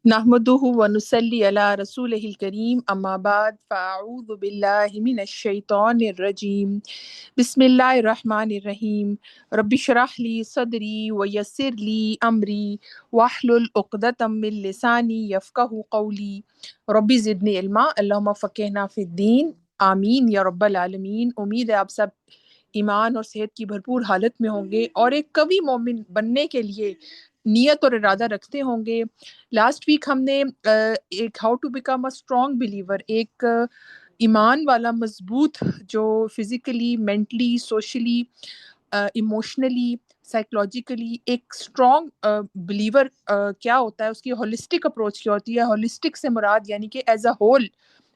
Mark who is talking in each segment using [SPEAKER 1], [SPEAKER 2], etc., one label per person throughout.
[SPEAKER 1] نحمدہ ونصلی علی رسولہ الکریم اما بعد فاعوذ باللہ من الشیطان الرجیم بسم اللہ الرحمن الرحیم رب اشرح لی صدری ویسر لی امری واحلل عقدۃ من لسانی یفقہوا قولی رب زدنی علما اللہم فقہنا فی الدین آمین یا رب العالمین۔ امید ہے آپ سب ایمان اور صحت کی بھرپور حالت میں ہوں گے اور ایک قوی مومن بننے کے لیے نیت اور ارادہ رکھتے ہوں گے۔ لاسٹ ویک ہم نے ایک how to become a strong believer, ایک ایمان والا مضبوط جو physically, mentally, socially, emotionally, psychologically ایک اسٹرانگ بلیور کیا ہوتا ہے، اس کی ہولسٹک اپروچ کیا ہوتی ہے۔ ہولسٹک سے مراد یعنی کہ ایز اے ہول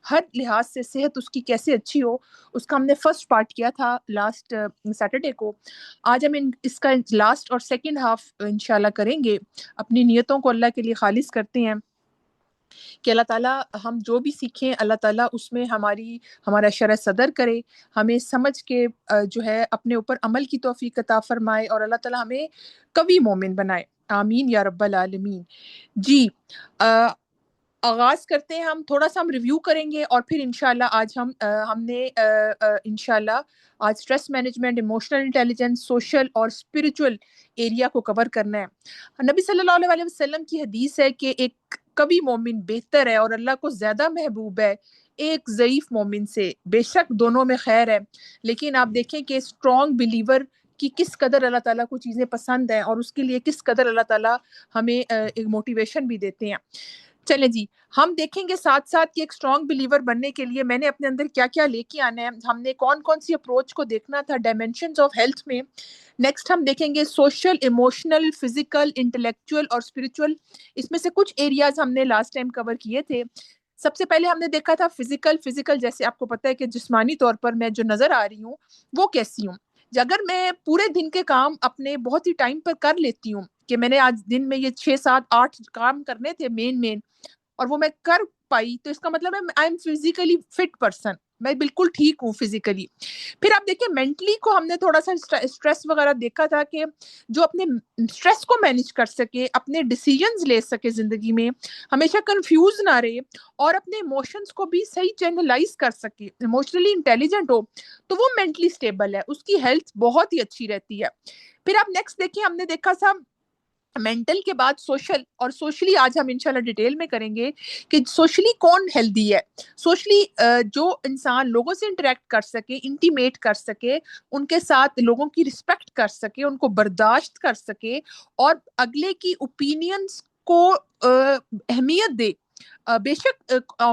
[SPEAKER 1] ہر لحاظ سے صحت اس کی کیسے اچھی ہو، اس کا ہم نے فرسٹ پارٹ کیا تھا لاسٹ سیٹرڈے کو۔ آج ہم اس کا لاسٹ اور سیکنڈ ہاف انشاءاللہ کریں گے۔ اپنی نیتوں کو اللہ کے لیے خالص کرتے ہیں کہ اللہ تعالیٰ ہم جو بھی سیکھیں اللہ تعالیٰ اس میں ہمارا شرح صدر کرے، ہمیں سمجھ کے جو ہے اپنے اوپر عمل کی توفیق عطا فرمائے، اور اللہ تعالیٰ ہمیں قوی مومن بنائے، آمین یا رب العالمین۔ جی آغاز کرتے ہیں، ہم تھوڑا سا ریویو کریں گے اور پھر انشاءاللہ آج ہم نے انشاءاللہ آج stress management, emotional intelligence, social اور اسپریچول ایریا کو کور کرنا ہے۔ نبی صلی اللہ علیہ وسلم کی حدیث ہے کہ ایک قوی مومن بہتر ہے اور اللہ کو زیادہ محبوب ہے ایک ضعیف مومن سے، بے شک دونوں میں خیر ہے، لیکن آپ دیکھیں کہ اسٹرانگ بلیور کی کس قدر اللہ تعالیٰ کو چیزیں پسند ہیں اور اس کے لیے کس قدر اللہ تعالیٰ ہمیں ایک موٹیویشن بھی دیتے ہیں۔ چلیں جی، ہم دیکھیں گے ساتھ ساتھ کہ ایک اسٹرانگ بلیور بننے کے لیے میں نے اپنے اندر کیا کیا لے کے آنا ہے، ہم نے کون کون سی اپروچ کو دیکھنا تھا ڈائمینشنز آف ہیلتھ میں۔ نیکسٹ ہم دیکھیں گے سوشل، ایموشنل، فزیکل، انٹلیکچوئل اور اسپریچول، اس میں سے کچھ ایریاز ہم نے لاسٹ ٹائم کور کیے تھے۔ سب سے پہلے ہم نے دیکھا تھا فزیکل جیسے آپ کو پتہ ہے کہ جسمانی طور پر میں جو نظر آ رہی ہوں وہ کیسی ہوں۔ اگر میں پورے دن کے کام اپنے بہت ہی ٹائم پر کر لیتی ہوں کہ میں نے آج دن میں یہ 6 7 8 کام کرنے تھے مین اور وہ میں کر پائی، تو اس کا مطلب ہے I am physically fit person, میں بالکل ٹھیک ہوں فزیکلی۔ پھر آپ دیکھیں مینٹلی کو ہم نے تھوڑا سا اسٹریس وغیرہ دیکھا تھا کہ جو اپنے اسٹریس کو مینیج کر سکے، اپنے ڈیسیژنز لے سکے زندگی میں، ہمیشہ کنفیوز نہ رہے اور اپنے ایموشنز کو بھی صحیح چینلائز کر سکے، ایموشنلی انٹیلیجنٹ ہو تو وہ مینٹلی اسٹیبل ہے، اس کی ہیلتھ بہت ہی اچھی رہتی ہے۔ پھر آپ نیکسٹ دیکھیں، ہم نے دیکھا تھا مینٹل کے بعد سوشل، اور سوشلی آج ہم انشاءاللہ ڈیٹیل میں کریں گے کہ سوشلی کون ہیلدی ہے۔ سوشلی جو انسان لوگوں سے انٹریکٹ کر سکے، انٹیمیٹ کر سکے، ان کے ساتھ لوگوں کی رسپیکٹ کر سکے، ان کو برداشت کر سکے اور اگلے کی اوپینینز کو اہمیت دے۔ بے شک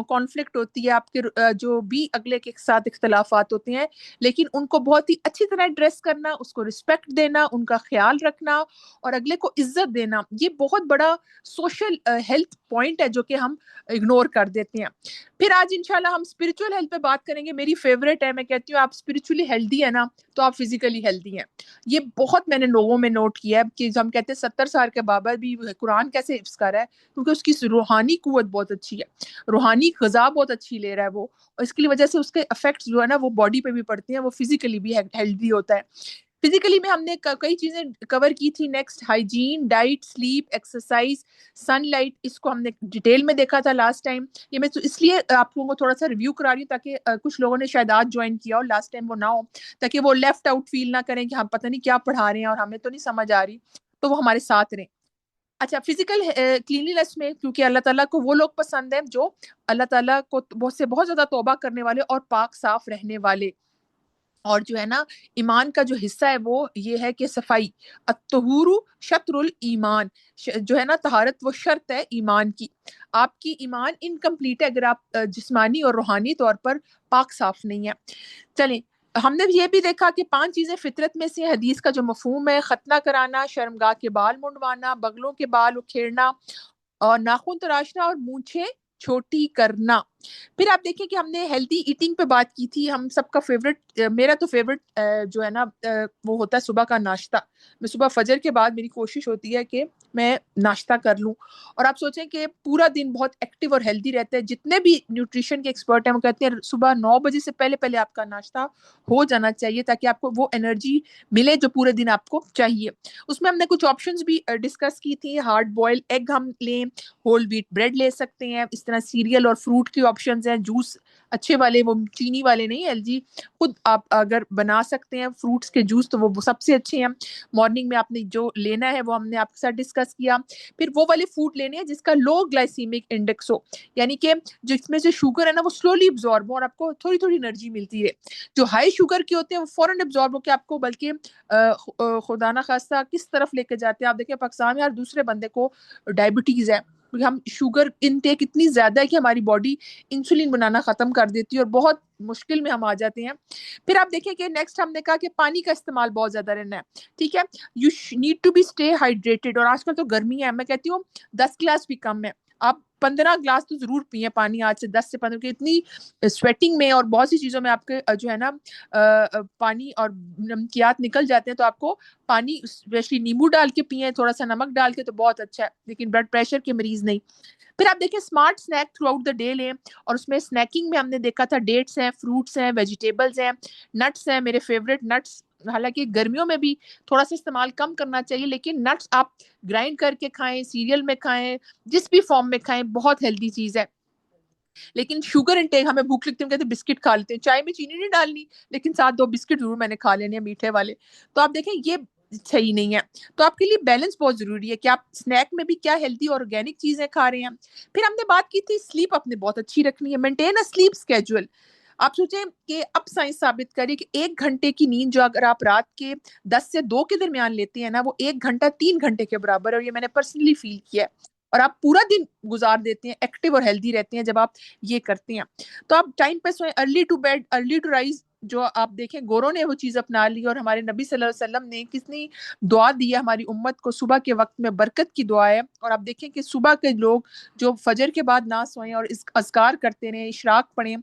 [SPEAKER 1] کانفلکٹ ہوتی ہے، آپ کے جو بھی اگلے کے ساتھ اختلافات ہوتے ہیں، لیکن ان کو بہت ہی اچھی طرح ایڈریس کرنا، اس کو رسپیکٹ دینا، ان کا خیال رکھنا اور اگلے کو عزت دینا، یہ بہت بڑا سوشل ہیلتھ پوائنٹ ہے جو کہ ہم اگنور کر دیتے ہیں۔ پھر آج انشاءاللہ ہم اسپریچول ہیلتھ پہ بات کریں گے، میری فیوریٹ ہے، میں کہتی ہوں آپ اسپریچولی ہیلدی ہے نا تو آپ فزیکلی ہیلدی ہیں۔ یہ بہت میں نے لوگوں میں نوٹ کیا ہے کہ ہم کہتے ہیں 70 سال کے بابا بھی قرآن کیسے حفظ کر رہا ہے، کیونکہ اس کی روحانی قوت بہت اچھی ہے، روحانی غذا بہت اچھی لے رہا ہے وہ، اور اس کی وجہ سے اس کے افیکٹس جو ہے نا وہ باڈی پہ بھی پڑتے ہیں، وہ فزیکلی بھی ہیلدی ہوتا ہے۔ فزیکلی میں ہم نے کئی چیزیں کور کی تھی۔ Next hygiene, diet, sleep, exercise, sunlight, اس کو ہم نے ڈیٹیل میں دیکھا تھا لاسٹ ٹائم۔ یہ میں اس لیے آپ لوگوں کو تھوڑا سا ریویو کرا رہی ہوں تاکہ کچھ لوگوں نے شاید آج جوائن کیا ہو، لاسٹ ٹائم وہ نہ ہو، تاکہ وہ لیفٹ آؤٹ فیل نہ کریں کہ ہم پتہ نہیں کیا پڑھا رہے ہیں اور ہمیں تو نہیں سمجھ آ رہی، تو وہ ہمارے ساتھ رہیں۔ اچھا، فزیکل کلینلی میں، کیونکہ اللہ تعالیٰ کو وہ لوگ پسند ہیں جو اللہ تعالیٰ کو بہت زیادہ توبہ کرنے والے اور پاک صاف رہنے والے، اور جو ہے نا ایمان کا جو حصہ ہے وہ یہ ہے کہ صفائی، الطہور شطر الایمان، جو ہے نا طہارت وہ شرط ہے ایمان کی۔ آپ کی ایمان انکمپلیٹ ہے اگر آپ جسمانی اور روحانی طور پر پاک صاف نہیں ہے۔ چلیں، ہم نے یہ بھی دیکھا کہ 5 چیزیں فطرت میں سے حدیث کا جو مفہوم ہے: ختنہ کرانا، شرمگاہ کے بال منڈوانا، بغلوں کے بال اکھیڑنا اور ناخن تراشنا اور مونچھیں چھوٹی کرنا۔ پھر آپ دیکھیں کہ ہم نے ہیلدی ایٹنگ پہ بات کی تھی. ہم سب کا فیوریٹ، میرا تو فیوریٹ جو ہے نا وہ ہوتا ہے صبح کا ناشتہ. میں صبح فجر کے بعد میری کوشش ہوتی ہے کہ میں ناشتہ کر لوں. اور آپ سوچیں کہ پورا دن بہت ایکٹیو اور ہیلدی رہتے ہیں. جتنے بھی نیوٹریشن کے ایکسپرٹ ہیں وہ کہتے ہیں صبح 9 بجے سے پہلے پہلے آپ کا ناشتہ ہو جانا چاہیے تاکہ آپ کو وہ انرجی ملے جو پورے دن آپ کو چاہیے. اس میں ہم نے کچھ آپشنز بھی ڈسکس کی تھی. ہارڈ بوائل ایگ ہم لیں، ہول ویٹ بریڈ لے سکتے ہیں، اس طرح سیریل اور فروٹ کے آپشنز ہیں، جوس اچھے والے، وہ چینی والے نہیں. ایل جی خود آپ اگر بنا سکتے ہیں فروٹس کے جوس تو وہ سب سے اچھے ہیں. مارننگ میں آپ نے جو لینا ہے وہ ہم نے آپ کے ساتھ ڈسکس کیا. پھر وہ والے فوڈ لینے ہیں جس کا لو گلائسیمک انڈیکس ہو، یعنی کہ جس میں سے شوگر ہے نا وہ سلولی ابزارب ہو اور آپ کو تھوڑی تھوڑی انرجی ملتی ہے. جو ہائی شوگر کے ہوتے ہیں وہ فوراً ابزارب ہو کے آپ کو بلکہ خدا نہ خواستہ کس طرف لے کے جاتے ہیں. آپ دیکھیں پاکستان میں ہر دوسرے بندے کو ڈائبٹیز ہے کیونکہ ہم شوگر انٹیک اتنی زیادہ ہے کہ ہماری باڈی انسولین بنانا ختم کر دیتی ہے اور بہت مشکل میں ہم آ جاتے ہیں. پھر آپ دیکھیں کہ نیکسٹ ہم نے کہا کہ پانی کا استعمال بہت زیادہ رہنا ہے. ٹھیک ہے، you need to be stay hydrated. اور آج کل تو گرمی ہے، میں کہتی ہوں 10 گلاس بھی کم ہے، آپ 15 گلاس تو ضرور پئیں پانی. آج سے 10 سے 15 کی اتنی سویٹنگ میں اور بہت سی چیزوں میں آپ کے جو ہے نا پانی اور نمکیات نکل جاتے ہیں. تو آپ کو پانی اسپیشلی نیمبو ڈال کے پئیں، تھوڑا سا نمک ڈال کے، تو بہت اچھا ہے. لیکن بلڈ پریشر کے مریض نہیں. پھر آپ دیکھیں smart snack throughout the day لیں. اور اس میں اسنیکنگ میں ہم نے دیکھا تھا ڈیٹس ہیں، فروٹس ہیں، ویجیٹیبلز ہیں، نٹس ہیں. میرے فیوریٹ نٹس، حالانکہ گرمیوں میں بھی تھوڑا سا استعمال کم کرنا چاہیے، لیکن نٹس آپ گرائنڈ کر کے کھائیں، سیریل میں کھائیں، جس بھی فارم میں کھائیں، بہت ہیلدی چیز ہے. لیکن شوگر انٹیک، ہمیں بھوک لگتی ہے کہتے ہیں بسکٹ کھا لیتے ہیں، چائے میں چینی نہیں ڈالنی لیکن ساتھ 2 بسکٹ ضرور میں نے کھا لینے ہیں میٹھے والے. تو آپ دیکھیں یہ صحیح نہیں ہے. تو آپ کے لیے بیلنس بہت ضروری ہے کہ آپ اسنیک میں بھی کیا ہیلدی اور آرگینک چیزیں کھا رہے ہیں. پھر ہم نے بات کی تھی سلیپ اپنے بہت اچھی رکھنی ہے. Maintain a slip schedule. آپ سوچیں کہ اب سائنس ثابت کرے کہ 1 گھنٹے کی نیند جو اگر آپ رات کے 10 سے 2 کے درمیان لیتے ہیں نا، وہ 1 گھنٹہ 3 گھنٹے کے برابر ہے. اور یہ میں نے پرسنلی فیل کیا ہے. اور آپ پورا دن گزار دیتے ہیں، ایکٹیو اور ہیلدی رہتے ہیں جب آپ یہ کرتے ہیں. تو آپ ٹائم پہ سوئیں، early to bed early to rise. جو آپ دیکھیں گوروں نے وہ چیز اپنا لی، اور ہمارے نبی صلی اللہ علیہ وسلم نے کتنی دعا دی ہے ہماری امت کو. صبح کے وقت میں برکت کی دعا ہے. اور آپ دیکھیں کہ صبح کے لوگ جو فجر کے بعد نہ سوئیں اور اذکار کرتے رہیں، اشراق پڑھیں،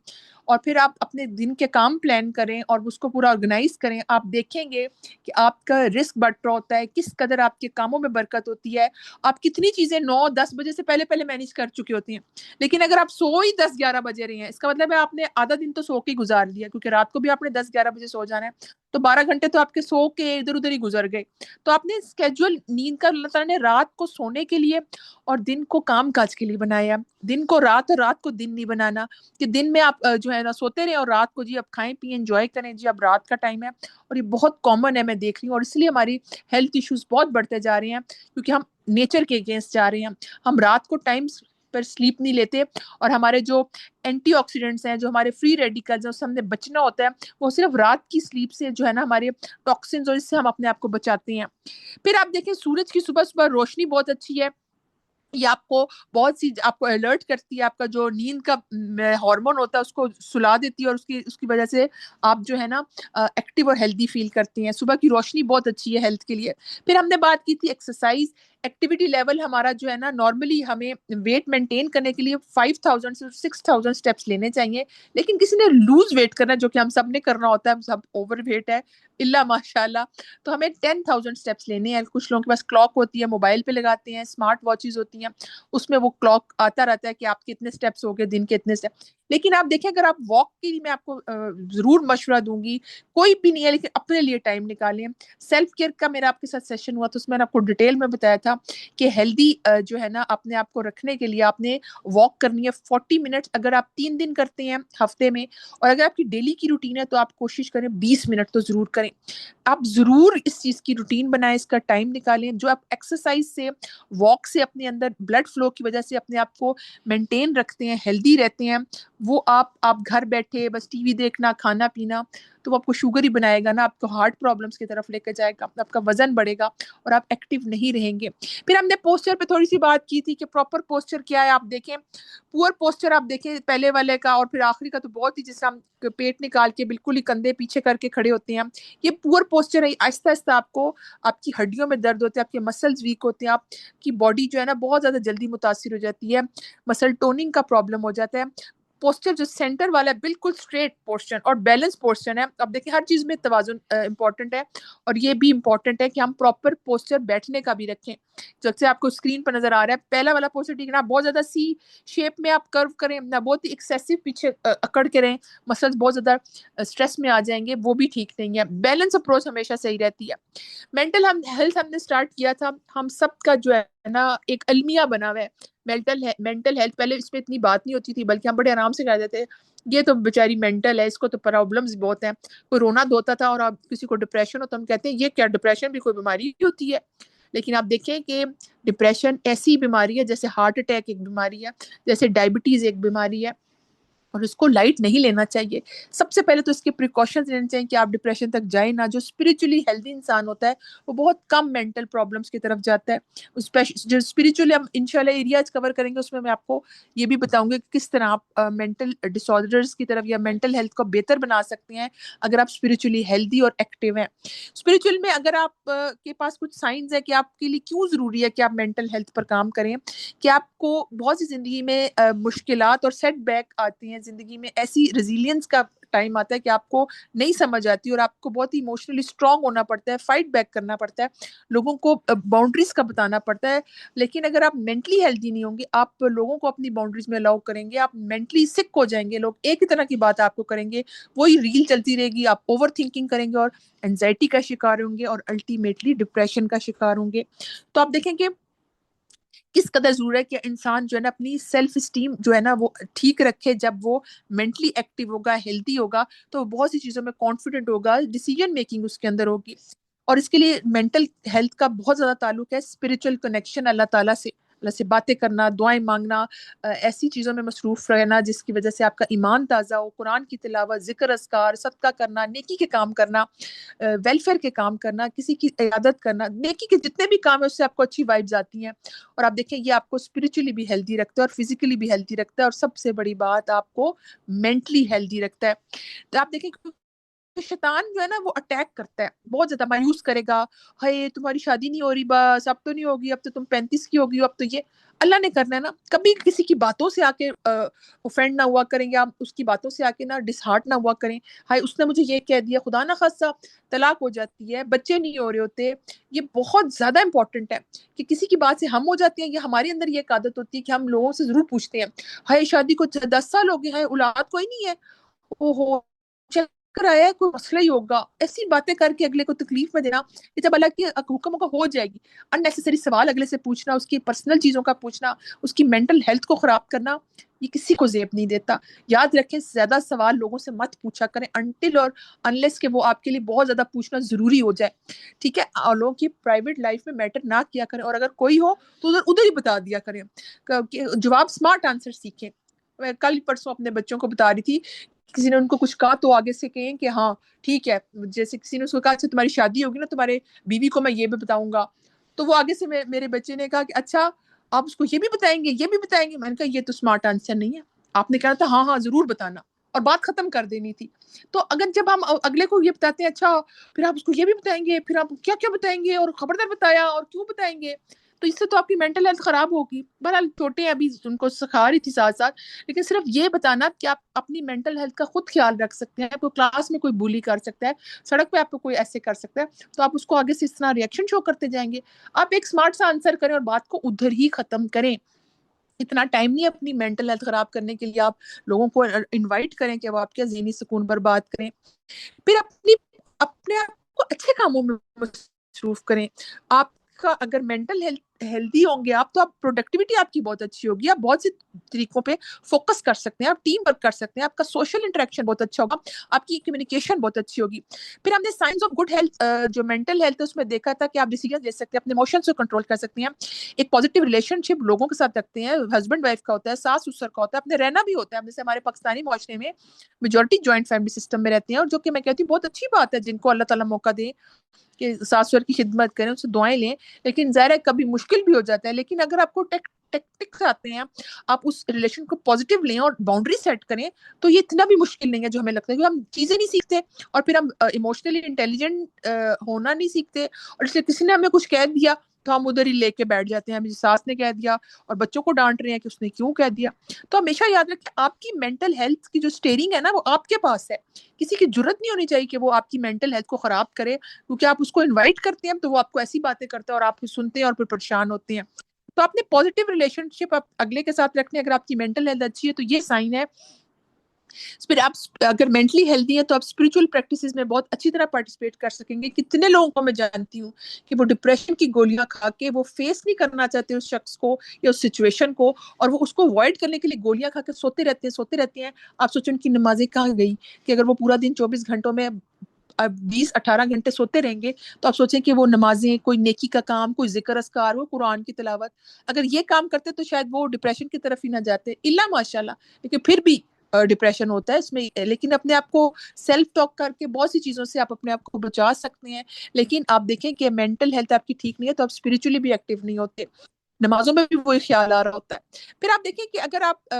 [SPEAKER 1] اور پھر آپ اپنے دن کے کام پلان کریں اور اس کو پورا آرگنائز کریں، آپ دیکھیں گے کہ آپ کا رسک بڑھ رہا ہوتا ہے، کس قدر آپ کے کاموں میں برکت ہوتی ہے. آپ کتنی چیزیں 9-10 بجے سے پہلے پہلے مینیج کر چکے ہوتی ہیں. لیکن اگر آپ سو ہی 10-11 بجے رہے ہیں، اس کا مطلب ہے آپ نے آدھا دن تو سو کے ہی گزار لیا، کیونکہ رات کو بھی آپ نے 10-11 بجے سو جانا ہے. تو 12 گھنٹے تو آپ کے سو کے ادھر ادھر ہی گزر گئے. تو آپ نے اسکیجول نیند کا اللہ تعالیٰ نے رات کو سونے کے لیے اور دن کو کام کاج کے لیے بنایا. دن کو رات اور رات کو دن نہیں بنانا کہ دن میں آپ جو ہے نا سوتے رہیں اور رات کو جی اب کھائیں پییں انجوائے کریں، جی اب رات کا ٹائم ہے. اور یہ بہت کامن ہے، میں دیکھ رہی ہوں. اور اس لیے ہماری ہیلتھ ایشوز بہت بڑھتے جا رہے ہیں، کیونکہ ہم نیچر کے اگینسٹ جا رہے ہیں. ہم رات کو ٹائم پر سلیپ نہیں لیتے، اور ہمارے جو اینٹی آکسیڈنٹس ہیں، جو ہمارے فری ریڈیکلز ہیں، اس سے ہم نے بچنا ہوتا ہے. وہ صرف رات کی سلیپ سے جو ہے نا ہمارے ٹاکسنز، اور اس سے ہم اپنے آپ کو بچاتے ہیں. پھر آپ دیکھیں سورج کی صبح صبح روشنی بہت اچھی ہے. یہ آپ کو بہت سی آپ کو الرٹ کرتی ہے. آپ کا جو نیند کا ہارمون ہوتا ہے اس کو سلا دیتی ہے، اور اس کی وجہ سے آپ جو ہے نا ایکٹیو اور ہیلدی فیل کرتے ہیں. صبح کی روشنی بہت اچھی ہے ہیلتھ کے لیے. پھر ہم نے بات کی تھی ایکسرسائز. ایکٹیویٹی لیول ہمارا جو ہے نا نارملی ہمیں ویٹ مینٹین کرنے کے لیے 5000 سے 6000 اسٹیپس لینے چاہیے. لیکن کسی نے لوز ویٹ کرنا، جو کہ ہم سب نے کرنا ہوتا ہے، ہم سب اوور ویٹ ہے اللہ ماشاء اللہ، تو ہمیں 10,000 اسٹیپس لینے ہیں. کچھ لوگوں کے پاس کلاک ہوتی ہے، موبائل پہ لگاتے ہیں، اسمارٹ واچز ہوتی ہیں، اس میں وہ کلاک آتا رہتا ہے کہ آپ کے اتنے اسٹیپس ہو گئے، دن کے اتنے اسٹیپ. لیکن آپ دیکھیں اگر آپ واک کے لیے، میں آپ کو ضرور مشورہ دوں گی، کوئی بھی نہیں ہے لیکن اپنے لیے ٹائم نکالیں. سیلف کیئر کا میرا آپ کے ساتھ سیشن ہوا تو اس میں نے آپ کو ڈیٹیل میں بتایا تھا کہ ہیلدی جو ہے نا اپنے آپ کو رکھنے کے لیے آپ نے واک کرنی ہے 40 منٹس. اگر آپ 3 دن کرتے ہیں ہفتے میں، اور اگر آپ کی ڈیلی کی روٹین ہے تو آپ کوشش کریں 20 منٹ تو ضرور کریں. آپ ضرور اس چیز کی روٹین بنائیں، اس کا ٹائم نکالیں. جو آپ ایکسرسائز سے، واک سے اپنے اندر بلڈ فلو کی وجہ سے اپنے آپ کو مینٹین رکھتے ہیں، ہیلدی رہتے ہیں، وہ آپ گھر بیٹھے بس ٹی وی دیکھنا، کھانا پینا، تو وہ آپ کو شوگر ہی بنائے گا نا، آپ کو ہارٹ پرابلمس کی طرف لے کے جائے گا، آپ کا وزن بڑھے گا اور آپ ایکٹیو نہیں رہیں گے. پھر ہم نے پوسچر پہ تھوڑی سی بات کی تھی کہ پراپر پوسچر کیا ہے. آپ دیکھیں پور پوسچر، آپ دیکھیں پہلے والے کا اور پھر آخری کا تو بہت ہی، جیسے ہم پیٹ نکال کے بالکل ہی کندھے پیچھے کر کے کھڑے ہوتے ہیں. یہ پور پوسچر ہے. آہستہ آہستہ آپ کو، آپ کی ہڈیوں میں درد ہوتے ہیں، آپ کے مسلز ویک ہوتے ہیں، آپ کی باڈی جو ہے نا بہت زیادہ جلدی متاثر ہو جاتی ہے، مسل ٹوننگ کا پرابلم ہو جاتا ہے. پوسچر جو سینٹر والا ہے بالکل اسٹریٹ پوسچر اور بیلنس پوسچر ہے. اب دیکھیں ہر چیز میں توازن امپورٹنٹ ہے, اور یہ بھی امپورٹنٹ ہے کہ ہم پراپر پوسچر بیٹھنے کا بھی رکھیں. جیسے آپ کو اسکرین پر نظر آ رہا ہے, پہلا والا پوسچر ٹھیک ہے نا, بہت زیادہ سی شیپ میں آپ کرو کریں نہ, بہت ہی ایکسیسو پیچھے اکڑ کے رہیں, مسلز بہت زیادہ اسٹریس میں آ جائیں گے, وہ بھی ٹھیک نہیں ہے. بیلنس اپروچ ہمیشہ صحیح رہتی ہے. مینٹل ہیلتھ ہم نے اسٹارٹ کیا تھا, ہم سب کا جو ہے نا ایک المیہ بنا ہوا ہے مینٹل ہیلتھ. پہلے اس میں اتنی بات نہیں ہوتی تھی, بلکہ ہم بڑے آرام سے کہہ دیتے یہ تو بیچاری مینٹل ہے, اس کو تو پرابلمز بہت ہیں. کوئی رونا دھوتا تھا اور آپ کسی کو ڈپریشن ہو تو ہم کہتے ہیں یہ کیا ڈپریشن بھی کوئی بیماری ہوتی ہے. لیکن آپ دیکھیں کہ ڈپریشن ایسی بیماری ہے جیسے ہارٹ اٹیک ایک بیماری ہے, جیسے ڈائبٹیز ایک بیماری ہے, اور اس کو لائٹ نہیں لینا چاہیے. سب سے پہلے تو اس کے پریکاشنز لینے چاہیے کہ آپ ڈپریشن تک جائیں نہ. جو اسپریچولی ہیلدی انسان ہوتا ہے وہ بہت کم مینٹل پرابلمس کی طرف جاتا ہے. جو اسپریچولی ہم انشاءاللہ ایریاز کور کریں گے, اس میں آپ کو یہ بھی بتاؤں گی کہ کس طرح آپ مینٹل ڈس آرڈرز کی طرف یا مینٹل ہیلتھ کو بہتر بنا سکتے ہیں اگر آپ اسپریچولی ہیلدی اور ایکٹیو ہیں. اسپریچول میں اگر آپ کے پاس کچھ سائنز ہے کہ آپ کے لیے کیوں ضروری ہے کہ آپ مینٹل ہیلتھ پر کام کریں, کہ آپ کو بہت سی زندگی میں مشکلات اور سیٹ بیک آتی ہیں, زندگی میں ایسی ریزیلینس کا ٹائم آتا ہے کہ آپ کو نہیں سمجھ آتی اور آپ کو بہت ہی ایموشنلی اسٹرانگ ہونا پڑتا ہے, فائٹ بیک کرنا پڑتا ہے, لوگوں کو باؤنڈریز کا بتانا پڑتا ہے. لیکن اگر آپ مینٹلی ہیلدی نہیں ہوں گے, آپ لوگوں کو اپنی باؤنڈریز میں الاؤ کریں گے, آپ مینٹلی سک ہو جائیں گے. لوگ ایک ہی طرح کی بات آپ کو کریں گے, وہی ریل چلتی رہے گی, آپ اوور تھنکنگ کریں گے اور اینزائٹی کا شکار ہوں گے اور الٹیمیٹلی ڈپریشن کا شکار ہوں گے. تو آپ دیکھیں کہ کس قدر ضرور ہے کہ انسان جو ہے نا اپنی سیلف اسٹیم جو ہے نا وہ ٹھیک رکھے. جب وہ مینٹلی ایکٹیو ہوگا, ہیلدی ہوگا, تو بہت سی چیزوں میں کانفیڈنٹ ہوگا, ڈیسیجن میکنگ اس کے اندر ہوگی. اور اس کے لیے مینٹل ہیلتھ کا بہت زیادہ تعلق ہے اسپریچول کنیکشن, اللہ تعالیٰ سے, اللہ سے باتیں کرنا, دعائیں مانگنا, ایسی چیزوں میں مصروف رہنا جس کی وجہ سے آپ کا ایمان تازہ ہو, قرآن کی تلاوت, ذکر اذکار, صدقہ کرنا, نیکی کے کام کرنا, ویلفیئر کے کام کرنا, کسی کی عیادت کرنا, نیکی کے جتنے بھی کام ہیں اس سے آپ کو اچھی وائبز آتی ہیں. اور آپ دیکھیں یہ آپ کو اسپریچولی بھی ہیلدی رکھتا ہے اور فزیکلی بھی ہیلدی رکھتا ہے, اور سب سے بڑی بات آپ کو مینٹلی ہیلدی رکھتا ہے. تو آپ دیکھیں شیطان جو ہے نا وہ اٹیک کرتا ہے, بہت زیادہ مایوس کرے گا, ہائے تمہاری شادی نہیں ہو رہی, بس اب تو نہیں ہوگی, اب تو تم 35 کی ہوگی, اب تو یہ اللہ نے کرنا ہے نا. کبھی کسی کی باتوں سے آ کے اوفینڈ نہ ہوا کریں, یا اس کی باتوں سے آ کے نہ ڈس ہارٹ نہ ہوا کریں, ہائے اس نے مجھے یہ کہہ دیا, خدا نہ خاصہ طلاق ہو جاتی ہے, بچے نہیں ہو رہے ہوتے. یہ بہت زیادہ امپورٹنٹ ہے کہ کسی کی بات سے ہم ہو جاتے ہیں, یا ہمارے اندر یہ عادت ہوتی ہے کہ ہم لوگوں سے ضرور پوچھتے ہیں, ہائے شادی کو 10 سال ہو گئے ہیں, اولاد کوئی نہیں ہے, او ہو چل کر آیا ہے, کوئی مسئلہ ہی ہوگا. ایسی باتیں کر کے اگلے کو تکلیف میں دینا, کہ جب اللہ کی حکم کا ہو جائے گی, اننیسیسری سوال اگلے سے پوچھنا, اس کی پرسنل چیزوں کا پوچھنا, اس کی مینٹل ہیلتھ کو خراب کرنا, یہ کسی کو زیب نہیں دیتا. یاد رکھیں زیادہ سوال لوگوں سے مت پوچھا کریں انٹل اور انلیس کہ وہ آپ کے لیے بہت زیادہ پوچھنا ضروری ہو جائے, ٹھیک ہے. اور لوگوں کی پرائیویٹ لائف میں میٹر نہ کیا کریں, اور اگر کوئی ہو تو ادھر ہی بتا دیا کریں. جواب اسمارٹ آنسر سیکھیں. میں کل پرسوں اپنے بچوں کو بتا رہی تھی, کسی نے ان کو کچھ کہا تو آگے سے کہیں کہ ہاں ٹھیک ہے, جیسے کسی نے اس کو کہا اچھا تمہاری شادی ہوگی نا, تمہارے بیوی کو میں یہ بھی بتاؤں گا, تو وہ آگے سے میرے بچے نے کہا کہ اچھا آپ اس کو یہ بھی بتائیں گے, یہ بھی بتائیں گے. میں نے کہا یہ تو اسمارٹ آنسر نہیں ہے, آپ نے کہا تھا ہاں ہاں ضرور بتانا, اور بات ختم کر دینی تھی. تو اگر جب ہم اگلے کو یہ بتاتے ہیں اچھا پھر آپ اس کو یہ بھی بتائیں گے, پھر آپ کیا کیا بتائیں گے, اور خبردار بتایا, اور کیوں بتائیں گے, تو اس سے تو آپ کی مینٹل ہیلتھ خراب ہوگی. بہرحال چھوٹے ہیں ابھی, ان کو سکھا رہی تھی ساتھ ساتھ, لیکن صرف یہ بتانا کہ آپ اپنی مینٹل ہیلتھ کا خود خیال رکھ سکتے ہیں. کوئی کلاس میں کوئی بولی کر سکتا ہے, سڑک پہ آپ کو کوئی ایسے کر سکتا ہے, تو آپ اس کو آگے سے اس طرح ریئیکشن شو کرتے جائیں گے. آپ ایک اسمارٹ سا آنسر کریں اور بات کو ادھر ہی ختم کریں. اتنا ٹائم نہیں اپنی مینٹل ہیلتھ خراب کرنے کے لیے آپ لوگوں کو انوائٹ کریں کہ وہ آپ کے ذہنی سکون پر بات کریں. پھر اپنے آپ کو اچھے کاموں میں مصروف کریں. آپ کا اگر مینٹل ہیلدی ہوں گے آپ, تو آپ پروڈکٹیوٹی آپ کی بہت اچھی ہوگی, آپ بہت سے طریقوں پہ فوکس کر سکتے ہیں, آپ ٹیم ورک کر سکتے ہیں, آپ کا سوشل انٹریکشن بہت اچھا ہوگا, آپ کی کمیونیکیشن بہت اچھی ہوگی. پھر ہم نے سائنس آف گڈ ہیلتھ جو مینٹل ہیلتھ ہے اس میں دیکھا تھا کہ آپ ڈیسیجن لے سکتے ہیں, اپنے ایموشنز کو کنٹرول کر سکتے ہیں, ایک پازیٹیو ریلیشن شپ لوگوں کے ساتھ رکھتے ہیں, ہسبینڈ وائف کا ہوتا ہے, ساس سسر کا ہوتا ہے, اپنے رہنا بھی ہوتا ہے. جیسے ہمارے پاکستانی معاشرے میں میجورٹی جوائنٹ فیملی سسٹم میں رہتے ہیں, اور جو کہ میں کہتی ہوں بہت اچھی بات ہے, جن کو اللہ تعالیٰ موقع دے کہ ساس سسر کی خدمت کریں, ان سے دعائیں لیں. لیکن ظاہر ہے کبھی مشکل بھی ہو جاتا ہے, لیکن اگر آپ کو ٹیکٹکس آتے ہیں, آپ اس ریلیشن کو پازیٹیو لیں اور باؤنڈری سیٹ کریں, تو یہ اتنا بھی مشکل نہیں ہے جو ہمیں لگتا ہے. کہ ہم چیزیں نہیں سیکھتے, اور پھر ہم ایموشنلی انٹیلیجنٹ ہونا نہیں سیکھتے, اور اس لیے کسی نے ہمیں کچھ کہہ دیا تو ہم ادھر ہی لے کے بیٹھ جاتے ہیں، مجھے ساس نے کہہ دیا، اور بچوں کو ڈانٹ رہے ہیں کہ اس نے کیوں کہہ دیا. تو ہمیشہ یاد رکھیں آپ کی مینٹل ہیلتھ کی جو اسٹیئرنگ ہے نا وہ آپ کے پاس ہے. کسی کی جرت نہیں ہونی چاہیے کہ وہ آپ کی مینٹل ہیلتھ کو خراب کرے، کیونکہ آپ اس کو انوائٹ کرتے ہیں تو وہ آپ کو ایسی باتیں کرتا ہے اور آپ سنتے ہیں اور پھر پریشان ہوتے ہیں. تو آپ نے پازیٹیو ریلیشن شپ آپ اگلے کے ساتھ رکھنے، اگر آپ کی مینٹل ہیلتھ اچھی ہے تو یہ سائن ہے. پھر آپ اگر مینٹلی ہیلدی ہیں تو آپ اسپرچل پریکٹسز میں بہت اچھی طرح پارٹیسپیٹ کر سکیں گے. کتنے لوگوں کو میں جانتی ہوں کہ وہ ڈپریشن کی گولیاں کھا کے وہ فیس نہیں کرنا چاہتے اس شخص کو یا اس سچویشن کو، اور وہ اس کو اوائڈ کرنے کے لیے گولیاں کھا کے سوتے رہتے ہیں. آپ سوچیں ان کی نمازیں کہاں گئی کہ اگر وہ پورا دن 24 گھنٹوں میں 20-18 گھنٹے سوتے رہیں گے تو آپ سوچیں کہ وہ نمازیں، کوئی نیکی کا کام، کوئی ذکر اذکار، وہ قرآن کی تلاوت، اگر یہ کام کرتے تو شاید وہ ڈپریشن کی طرف ہی نہ جاتے الا ماشاء اللہ. لیکن پھر بھی ڈپریشن ہوتا ہے اس میں، لیکن اپنے آپ کو سیلف ٹاک کر کے بہت سی چیزوں سے آپ اپنے آپ کو بچا سکتے ہیں. لیکن آپ دیکھیں کہ مینٹل ہیلتھ آپ کی ٹھیک نہیں ہے تو آپ اسپرچولی بھی ایکٹیو نہیں ہوتے، نمازوں میں بھی وہی خیال آ رہا ہوتا ہے. پھر آپ دیکھیں کہ اگر آپ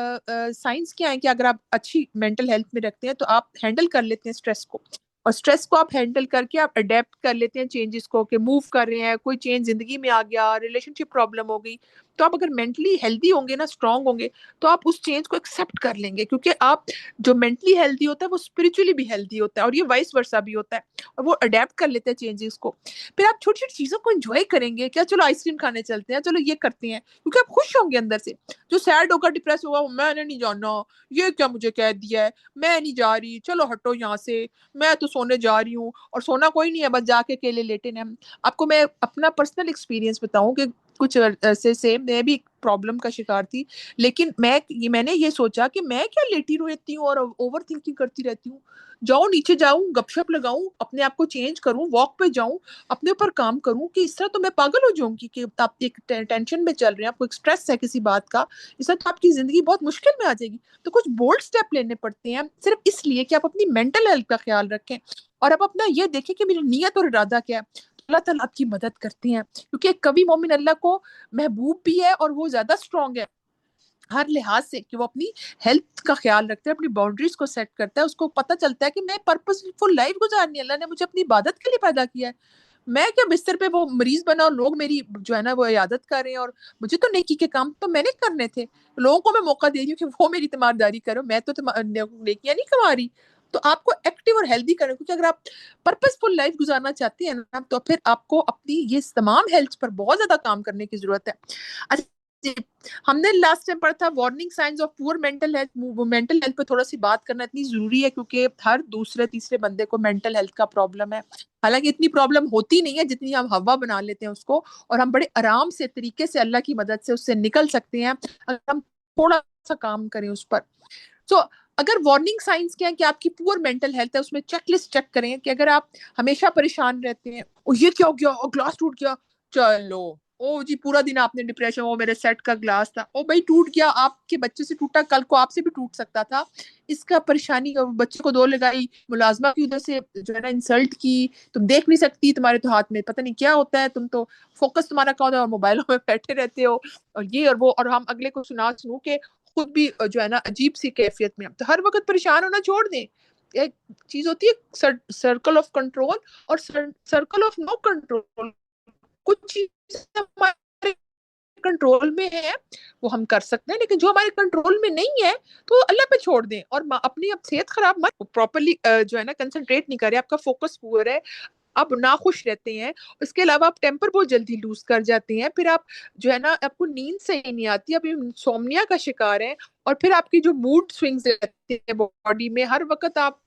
[SPEAKER 1] سائنس کیا ہے کہ اگر آپ اچھی مینٹل ہیلتھ میں رکھتے ہیں تو آپ ہینڈل کر لیتے ہیں اسٹریس کو، اور اسٹریس کو آپ ہینڈل کر کے آپ اڈیپٹ کر لیتے ہیں چینجز کو، کہ موو کر رہے ہیں، کوئی چینج زندگی میں آ گیا، ریلیشن شپ پرابلم ہو گئی، تو آپ اگر مینٹلی ہیلدی ہوں گے نا، اسٹرانگ ہوں گے، تو آپ اس چینج کو ایکسیپٹ کر لیں گے، کیونکہ آپ جو مینٹلی ہیلدی ہوتا ہے وہ اسپرچولی بھی ہیلدی ہوتا ہے، اور یہ وائس ورسا بھی ہوتا ہے، اور وہ اڈیپٹ کر لیتے ہیں چینجز کو. پھر آپ چھوٹی چھوٹی چیزوں کو انجوائے کریں گے، کیا چلو آئس کریم کھانے چلتے ہیں، چلو یہ کرتے ہیں، کیونکہ آپ خوش ہوں گے اندر سے. جو سیڈ ہوگا، ڈپریس ہوگا، میں نے نہیں جانا، یہ کیا مجھے کہہ دیا ہے، میں نہیں جا رہی، چلو ہٹو یہاں سے، میں تو سونے جا رہی ہوں، اور سونا کوئی نہیں ہے، بس جا کے اکیلے لیٹے ہیں. آپ کو میں اپنا پرسنل ایکسپیرینس بتاؤں کہ کچھ عرصے سے میں بھی پرابلم کا شکار تھی، لیکن میں نے یہ سوچا کہ میں کیا لیٹی رہتی ہوں اور اوور تھنکنگ کرتی رہتی ہوں، جاؤں نیچے جاؤں، گپ شپ لگاؤں، اپنے آپ کو چینج کروں، واک پہ جاؤں، اپنے اوپر کام کروں، کہ اس طرح تو میں پاگل ہو جاؤں گی کہ آپ ایک ٹینشن میں چل رہے ہیں، آپ کو ایک اسٹریس ہے کسی بات کا، اس طرح تو آپ کی زندگی بہت مشکل میں آ جائے گی. تو کچھ بولڈ اسٹیپ لینے پڑتے ہیں صرف اس لیے کہ آپ اپنی مینٹل ہیلتھ کا خیال رکھیں، اور آپ اپنا یہ دیکھیں کہ میری نیت اور ارادہ کیا ہے. اللہ تعالیٰ آپ کی مدد کرتے ہیں، کیونکہ ایک کوی مومن اللہ کو محبوب بھی ہے، اور وہ زیادہ اسٹرانگ ہے ہر لحاظ سے، کہ وہ اپنی ہیلتھ کا خیال رکھتا ہے، اپنی باؤنڈریز کو سیٹ کرتا ہے، اس کو پتہ چلتا ہے کہ میں پرپز فل لائف گزارنی ہے، اللہ نے مجھے اپنی عبادت کے لیے پیدا کیا ہے. میں کیا بستر پہ وہ مریض بنا اور لوگ میری جو ہے نا وہ عیادت کر رہے ہیں، اور مجھے تو نیکی کے کام تو میں نے کرنے تھے، لوگوں کو میں موقع دے رہی ہوں کہ وہ میری تیمارداری کرو، میں تو نیکیاں نہیں کما رہی. تو آپ کو ایکٹیو اور ہیلدی کریں، کیونکہ اگر آپ پرپز فل لائف گزارنا چاہتے ہیں نا تو پھر آپ کو اپنی یہ تمام ہیلتھ پر بہت زیادہ کام کرنے کی ضرورت ہے. اچھا جی، ہم نے لاسٹ ٹائم پڑھا تھا warning signs of poor mental health. Mental health پہ تھوڑا سی بات کرنا اتنی ضروری ہے کیونکہ ہر دوسرے تیسرے بندے کو مینٹل ہیلتھ کا پرابلم ہے. حالانکہ اتنی پرابلم ہوتی نہیں ہے جتنی ہم ہوا بنا لیتے ہیں اس کو، اور ہم بڑے آرام سے طریقے سے اللہ کی مدد سے اس سے نکل سکتے ہیں اگر ہم تھوڑا سا کام کریں اس پر. سو اگر وارننگ سائنس کیا ہے کہ آپ کی پور مینٹل ہیلتھ ہے، اس میں چیک لسٹ چیک کریں کہ اگر آپ ہمیشہ پریشان رہتے ہیں، او یہ کیا ہو گیا، او گلاس ٹوٹ گیا، چلو او جی پورا دن آپ نے ڈپریشن، وہ میرے سیٹ کا گلاس تھا، او بھائی ٹوٹ گیا، آپ کے بچے سے ٹوٹا، کل کو آپ سے بھی ٹوٹ سکتا تھا. اس کا پریشانی بچے کو دو لگائی، ملازمہ کی ادھر سے جو ہے نا انسلٹ کی، تم دیکھ نہیں سکتی، تمہارے تو ہاتھ میں پتہ نہیں کیا ہوتا ہے، تم تو فوکس تمہارا کہاں ہوتا ہے اور موبائلوں میں بیٹھے رہتے ہو، اور یہ اور وہ، اور ہم اگلے کو سنو کہ خود بھی جو ہے نا عجیب سی کیفیت میں. تو ہر وقت پریشان ہونا چھوڑ دیں. ایک چیز ہوتی ہے سرکل آف کنٹرول اور سرکل آف نو کنٹرول. کچھ چیزیں ہمارے کنٹرول میں ہے وہ ہم کر سکتے ہیں، لیکن جو ہمارے کنٹرول میں نہیں ہے تو اللہ پہ چھوڑ دیں، اور اپنی اب صحت خراب مت پراپرلی جو ہے نا کنسنٹریٹ نہیں کریں، آپ کا فوکس پور ہے، آپ ناخوش رہتے ہیں، اس کے علاوہ آپ ٹیمپر بہت جلدی لوز کر جاتے ہیں، پھر آپ جو ہے نا آپ کو نیند صحیح نہیں آتی، آپ انسومنیا کا شکار ہیں، اور پھر آپ کی جو موڈ سوئنگز رہتے ہیں باڈی میں، ہر وقت آپ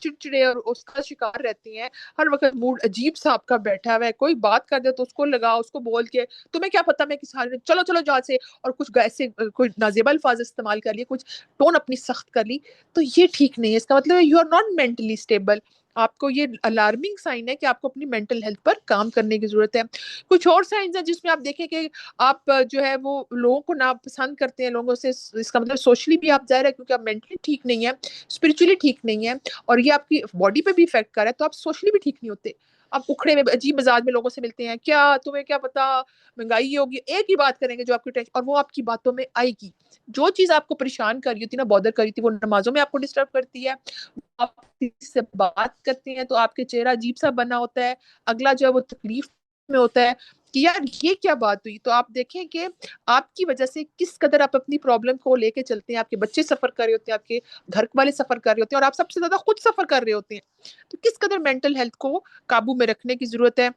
[SPEAKER 1] چڑچڑے اور اس کا شکار رہتی ہیں، ہر وقت موڈ عجیب سا آپ کا بیٹھا ہوا ہے، کوئی بات کر دے تو اس کو لگا، اس کو بول کے تمہیں کیا پتا میں کس حال میں، چلو چلو جہاں سے، اور کچھ ایسے کوئی نازیبا الفاظ استعمال کر لیے، کچھ ٹون اپنی سخت کر لی. تو یہ ٹھیک نہیں ہے، اس کا مطلب ہے you are not mentally stable. آپ کو یہ الارمنگ سائن ہے کہ آپ کو اپنی مینٹل ہیلتھ پر کام کرنے کی ضرورت ہے. کچھ اور سائنز ہیں جس میں آپ دیکھیں کہ آپ جو ہے وہ لوگوں کو ناپسند کرتے ہیں، لوگوں سے، اس کا مطلب سوشلی بھی آپ ظاہر ہے کیونکہ آپ مینٹلی ٹھیک نہیں ہے، اسپرچولی ٹھیک نہیں ہے، اور یہ آپ کی باڈی پہ بھی افیکٹ کر رہا ہے، تو آپ سوشلی بھی ٹھیک نہیں ہوتے. آپ اکھڑے میں عجیب مزاج میں لوگوں سے ملتے ہیں، کیا تمہیں کیا پتا مہنگائی ہوگی، ایک ہی بات کریں گے جو آپ کی ٹینشن، اور وہ آپ کی باتوں میں آئے گی. جو چیز آپ کو پریشان کر رہی ہوتی ہے نا، بادر کر رہی تھی، وہ نمازوں میں آپ کو ڈسٹرب کرتی ہے، آپ کسی سے بات کرتے ہیں تو آپ کے چہرہ عجیب سا بنا ہوتا ہے، اگلا جو ہے وہ تکلیف میں ہوتا ہے، کہ یار یہ کیا بات ہوئی. تو آپ دیکھیں کہ آپ کی وجہ سے کس قدر آپ اپنی پرابلم کو لے کے چلتے ہیں. آپ کے بچے سفر کر رہے ہوتے ہیں, آپ کے گھر والے سفر کر رہے ہوتے ہیں, اور آپ سب سے زیادہ خود سفر کر رہے ہوتے ہیں. تو کس قدر مینٹل ہیلتھ کو قابو میں رکھنے کی ضرورت ہے.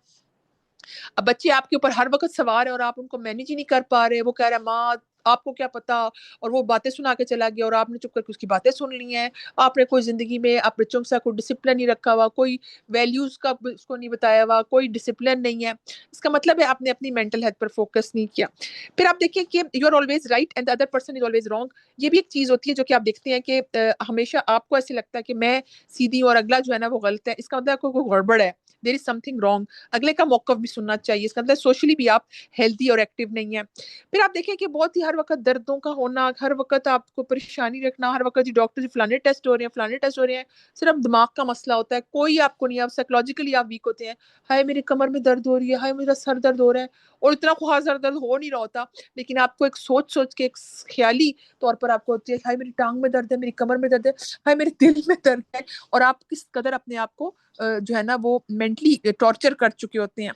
[SPEAKER 1] اب بچے آپ کے اوپر ہر وقت سوار ہیں اور آپ ان کو مینیج ہی نہیں کر پا رہے. وہ کہہ رہے ہیں ماں آپ کو کیا پتا, اور وہ باتیں سنا کے چلا گیا اور آپ نے چپ کر کے اس کی باتیں سن لی ہیں. آپ نے کوئی زندگی میں آپ بچوں کے ساتھ کوئی ڈسپلن نہیں رکھا ہوا, کوئی ویلیوز کا اس کو نہیں بتایا ہوا, کوئی ڈسپلن نہیں ہے. اس کا مطلب ہے آپ نے اپنی مینٹل ہیلتھ پر فوکس نہیں کیا. پھر آپ دیکھیں کہ you are always right and other person is always wrong. یہ بھی ایک چیز ہوتی ہے جو کہ آپ دیکھتے ہیں کہ ہمیشہ آپ کو ایسے لگتا ہے کہ میں سیدھی اور اگلا جو ہے نا وہ غلط ہے. اس کا مطلب کوئی گڑبڑ ہے, دیر از سم تھنگ رانگ. اگلے کا موقف بھی سننا چاہیے. اس کا مطلب سوشلی بھی آپ ہیلدی اور ایکٹیو نہیں ہیں. پھر آپ دیکھیں کہ بہت ہی ہر وقت دردوں کا ہونا, ہر وقت آپ کو پریشانی رکھنا, ہر وقت جی ڈاکٹر جی فلانے ٹیسٹ ہو رہے ہیں, فلانے ٹیسٹ ہو رہے ہیں. صرف دماغ کا مسئلہ ہوتا ہے, کوئی آپ کو نہیں. آپ سائیکولوجیکلی آپ ویک ہوتے ہیں, ہائے میری کمر میں درد ہو رہی ہے, ہائے میرا سر درد ہو رہا ہے, اور اتنا خاص سر درد ہو نہیں رہا ہوتا, لیکن آپ کو ایک سوچ کے ایک خیالی طور پر آپ کو ہوتی ہے ہائے میری ٹانگ میں درد ہے, میری کمر میں درد ہے, ہائے میرے دل میں درد ہے. اور آپ کس قدر اپنے آپ کو جو ہے نا وہ مینٹلی ٹارچر کر چکے ہوتے ہیں.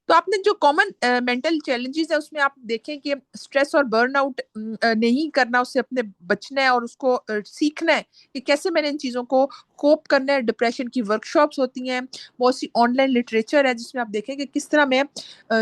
[SPEAKER 1] تو آپ نے جو کامن مینٹل چیلنجز ہے اس میں آپ دیکھیں کہ اسٹریس اور برن آؤٹ نہیں کرنا, اس سے اپنے بچنا ہے اور اس کو سیکھنا ہے کہ کیسے میں نے ان چیزوں کو کوپ کرنا ہے. ڈپریشن کی ورک شاپس ہوتی ہیں, بہت سی آن لائن لٹریچر ہے جس میں آپ دیکھیں کہ کس طرح میں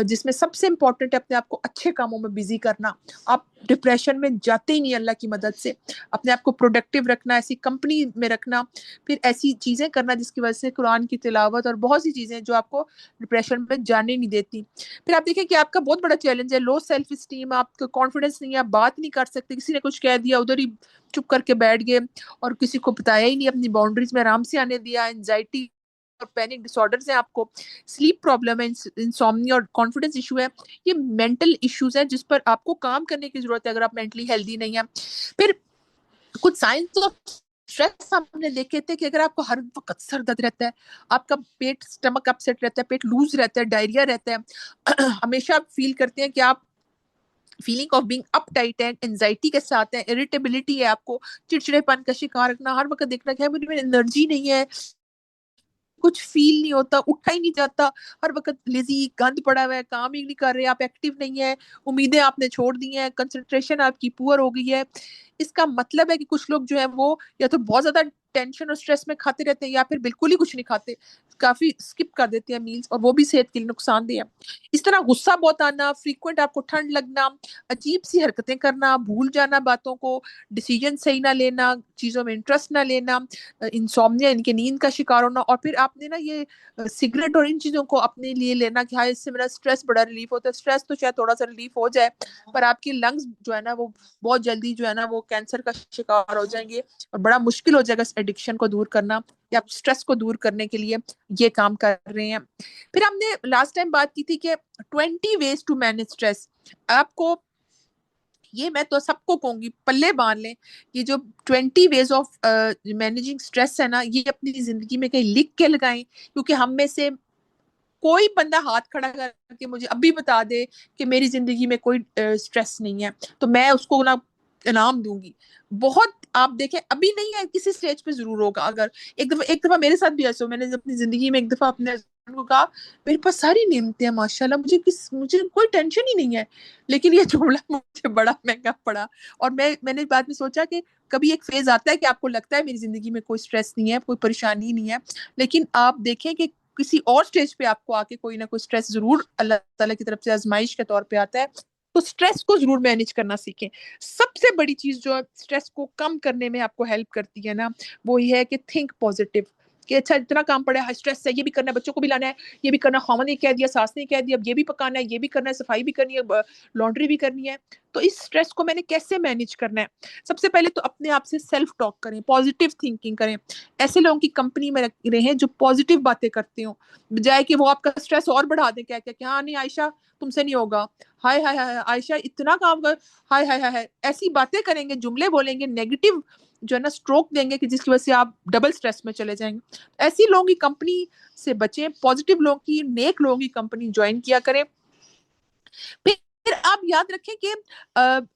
[SPEAKER 1] جس میں سب سے امپورٹنٹ ہے اپنے آپ کو اچھے کاموں میں بزی کرنا. آپ ڈپریشن میں جاتے ہی نہیں اللہ کی مدد سے. اپنے آپ کو پروڈکٹیو رکھنا, ایسی کمپنی میں رکھنا, پھر ایسی چیزیں کرنا جس کی وجہ سے قرآن کی تلاوت اور بہت سی چیزیں جو آپ کو ڈپریشن میں جانے نہیں دیتی. پھر آپ دیکھیں کہ آپ کا بہت بڑا چیلنج ہے لو سیلف اسٹیم, آپ کا کانفیڈینس نہیں ہے, آپ بات نہیں کر سکتے, کسی نے کچھ کہہ دیا ادھر ہی چپ کر کے بیٹھ گئے اور کسی کو بتایا ہی نہیں, اپنی باؤنڈریز میں آرام سے آنے دیا. اینزائٹی اور پینک ڈس آرڈرز ہیں, آپ کو سلیپ پرابلم ہے, انسومنیا اور کانفیڈنس ایشو ہے. یہ مینٹل ایشوز ہیں جس پر آپ کو کام کرنے کی ضرورت ہے اگر آپ مینٹلی ہیلدی نہیں ہیں. پھر کچھ سائنس آف اسٹریس ہم نے دیکھے تھے کہ اگر آپ کو ہر وقت سر درد رہتا ہے, آپ کا پیٹ اسٹمک اپسیٹ رہتا ہے, پیٹ لوز رہتا ہے, ڈائریا رہتا ہے, ہمیشہ آپ فیل کرتے ہیں کہ آپ feeling of being up tight ہے, انزائٹی کے ساتھ ہے, اریٹیبلٹی ہے, آپ کو چڑچڑے پن کا شکار رکھنا, ہر وقت دیکھنا کہ مجھے انرجی نہیں ہے, کچھ فیل نہیں ہوتا, اٹھا ہی نہیں جاتا, ہر وقت لیزی گند پڑا ہوا ہے, کام ہی نہیں کر رہے, آپ ایکٹیو نہیں ہے, امیدیں آپ نے چھوڑ دی ہیں, کنسنٹریشن آپ کی پور ہو گئی ہے. اس کا مطلب ہے کہ کچھ لوگ جو ہے وہ یا تو بہت زیادہ ٹینشن اور اسٹریس میں کھاتے رہتے ہیں یا پھر بالکل ہی کچھ نہیں کھاتے, کافی اسکپ کر دیتے ہیں میلز, اور وہ بھی صحت کے لیے نقصان دہ ہے. اس طرح غصہ بہت آنا, فریکوینٹ آپ کو ٹھنڈ لگنا, عجیب سی حرکتیں کرنا, بھول جانا باتوں کو, ڈیسیجن صحیح نہ لینا, چیزوں میں انٹرسٹ نہ لینا, انسومنیا ان کے نیند کا شکار ہونا, اور پھر آپ نے نا یہ سگریٹ اور ان چیزوں کو اپنے لیے لینا کہ ہاں اس سے میرا اسٹریس بڑا ریلیف ہوتا ہے. اسٹریس تو شاید تھوڑا سا ریلیف ہو جائے, پر آپ کی لنگز جو ہے نا وہ بہت جلدی جو ہے نا وہ کینسر کا شکار ہو جائیں گے, اور بڑا مشکل ہو جائے گا اس ایڈکشن کو دور کرنا, یا آپ اسٹریس کو دور کرنے کے لیے یہ کام کر رہے ہیں. پھر ہم نے لاسٹ ٹائم بات کی تھی کہ 20 ways to manage stress. آپ کو یہ میں تو سب کو کہوں گی پلے باندھ لیں, یہ جو 20 ways of managing stress ہے نا, یہ اپنی زندگی میں کہیں لکھ کے لگائیں, کیونکہ ہم میں سے کوئی بندہ ہاتھ کھڑا کر کے مجھے ابھی بتا دے کہ میری زندگی میں کوئی سٹریس نہیں ہے, تو میں اس کو نا انعام دوں گی. بہت آپ دیکھیں ابھی نہیں ہے, کسی سٹیج پہ ضرور ہوگا. اگر ایک دفعہ میرے ساتھ بھی ایسا ہو, میں نے اپنی زندگی میں ایک دفعہ اپنے ہسبینڈ کو کہا میرے پاس ساری نعمتیں ہیں ماشاءاللہ, مجھے کوئی ٹینشن ہی نہیں ہے, لیکن یہ جملہ مجھے بڑا مہنگا پڑا. اور میں نے بعد میں سوچا کہ کبھی ایک فیز آتا ہے کہ آپ کو لگتا ہے میری زندگی میں کوئی سٹریس نہیں ہے, کوئی پریشانی نہیں ہے, لیکن آپ دیکھیں کہ کسی اور سٹیج پہ آپ کو آ کے کوئی نہ کوئی سٹریس ضرور اللہ تعالیٰ کی طرف سے آزمائش کے طور پہ آتا ہے. تو سٹریس کو ضرور مینیج کرنا سیکھیں. سب سے بڑی چیز جو سٹریس کو کم کرنے میں آپ کو ہیلپ کرتی ہے نا, وہ یہ ہے کہ تھنک پازیٹیو, کہ اچھا اتنا کام پڑا ہے, اسٹریس ہے, یہ بھی کرنا ہے, بچوں کو بھی لانا ہے, یہ بھی کرنا, خاوند نے کہہ دیا, ساس نے کہہ دیا, اب یہ بھی پکانا ہے, یہ بھی کرنا ہے, صفائی بھی کرنی ہے, لانڈری بھی کرنی ہے. تو اس اسٹریس کو میں نے کیسے مینیج کرنا ہے؟ سب سے پہلے تو اپنے آپ سے سیلف ٹاک کریں, پازیٹیو تھنکنگ کریں, ایسے لوگوں کی کمپنی میں رہیں جو پازیٹیو باتیں کرتے ہوں, بجائے کہ وہ آپ کا اسٹریس اور بڑھا دیں. کیا کہ ہاں نہیں عائشہ تم سے نہیں ہوگا, ہائے ہائے ہائے عائشہ اتنا کام کر, ہائے ہائے ہائے, ایسی باتیں کریں گے, جملے بولیں گے, نیگیٹو جو ہے نا اسٹروک دیں گے کہ جس کی وجہ سے آپ ڈبل اسٹریس میں چلے جائیں گے. ایسی لوگوں کی کمپنی سے بچیں, پازیٹیو لوگوں کی, نیک لوگوں کی کمپنی جوائن کیا کریں. پھر آپ یاد رکھیں کہ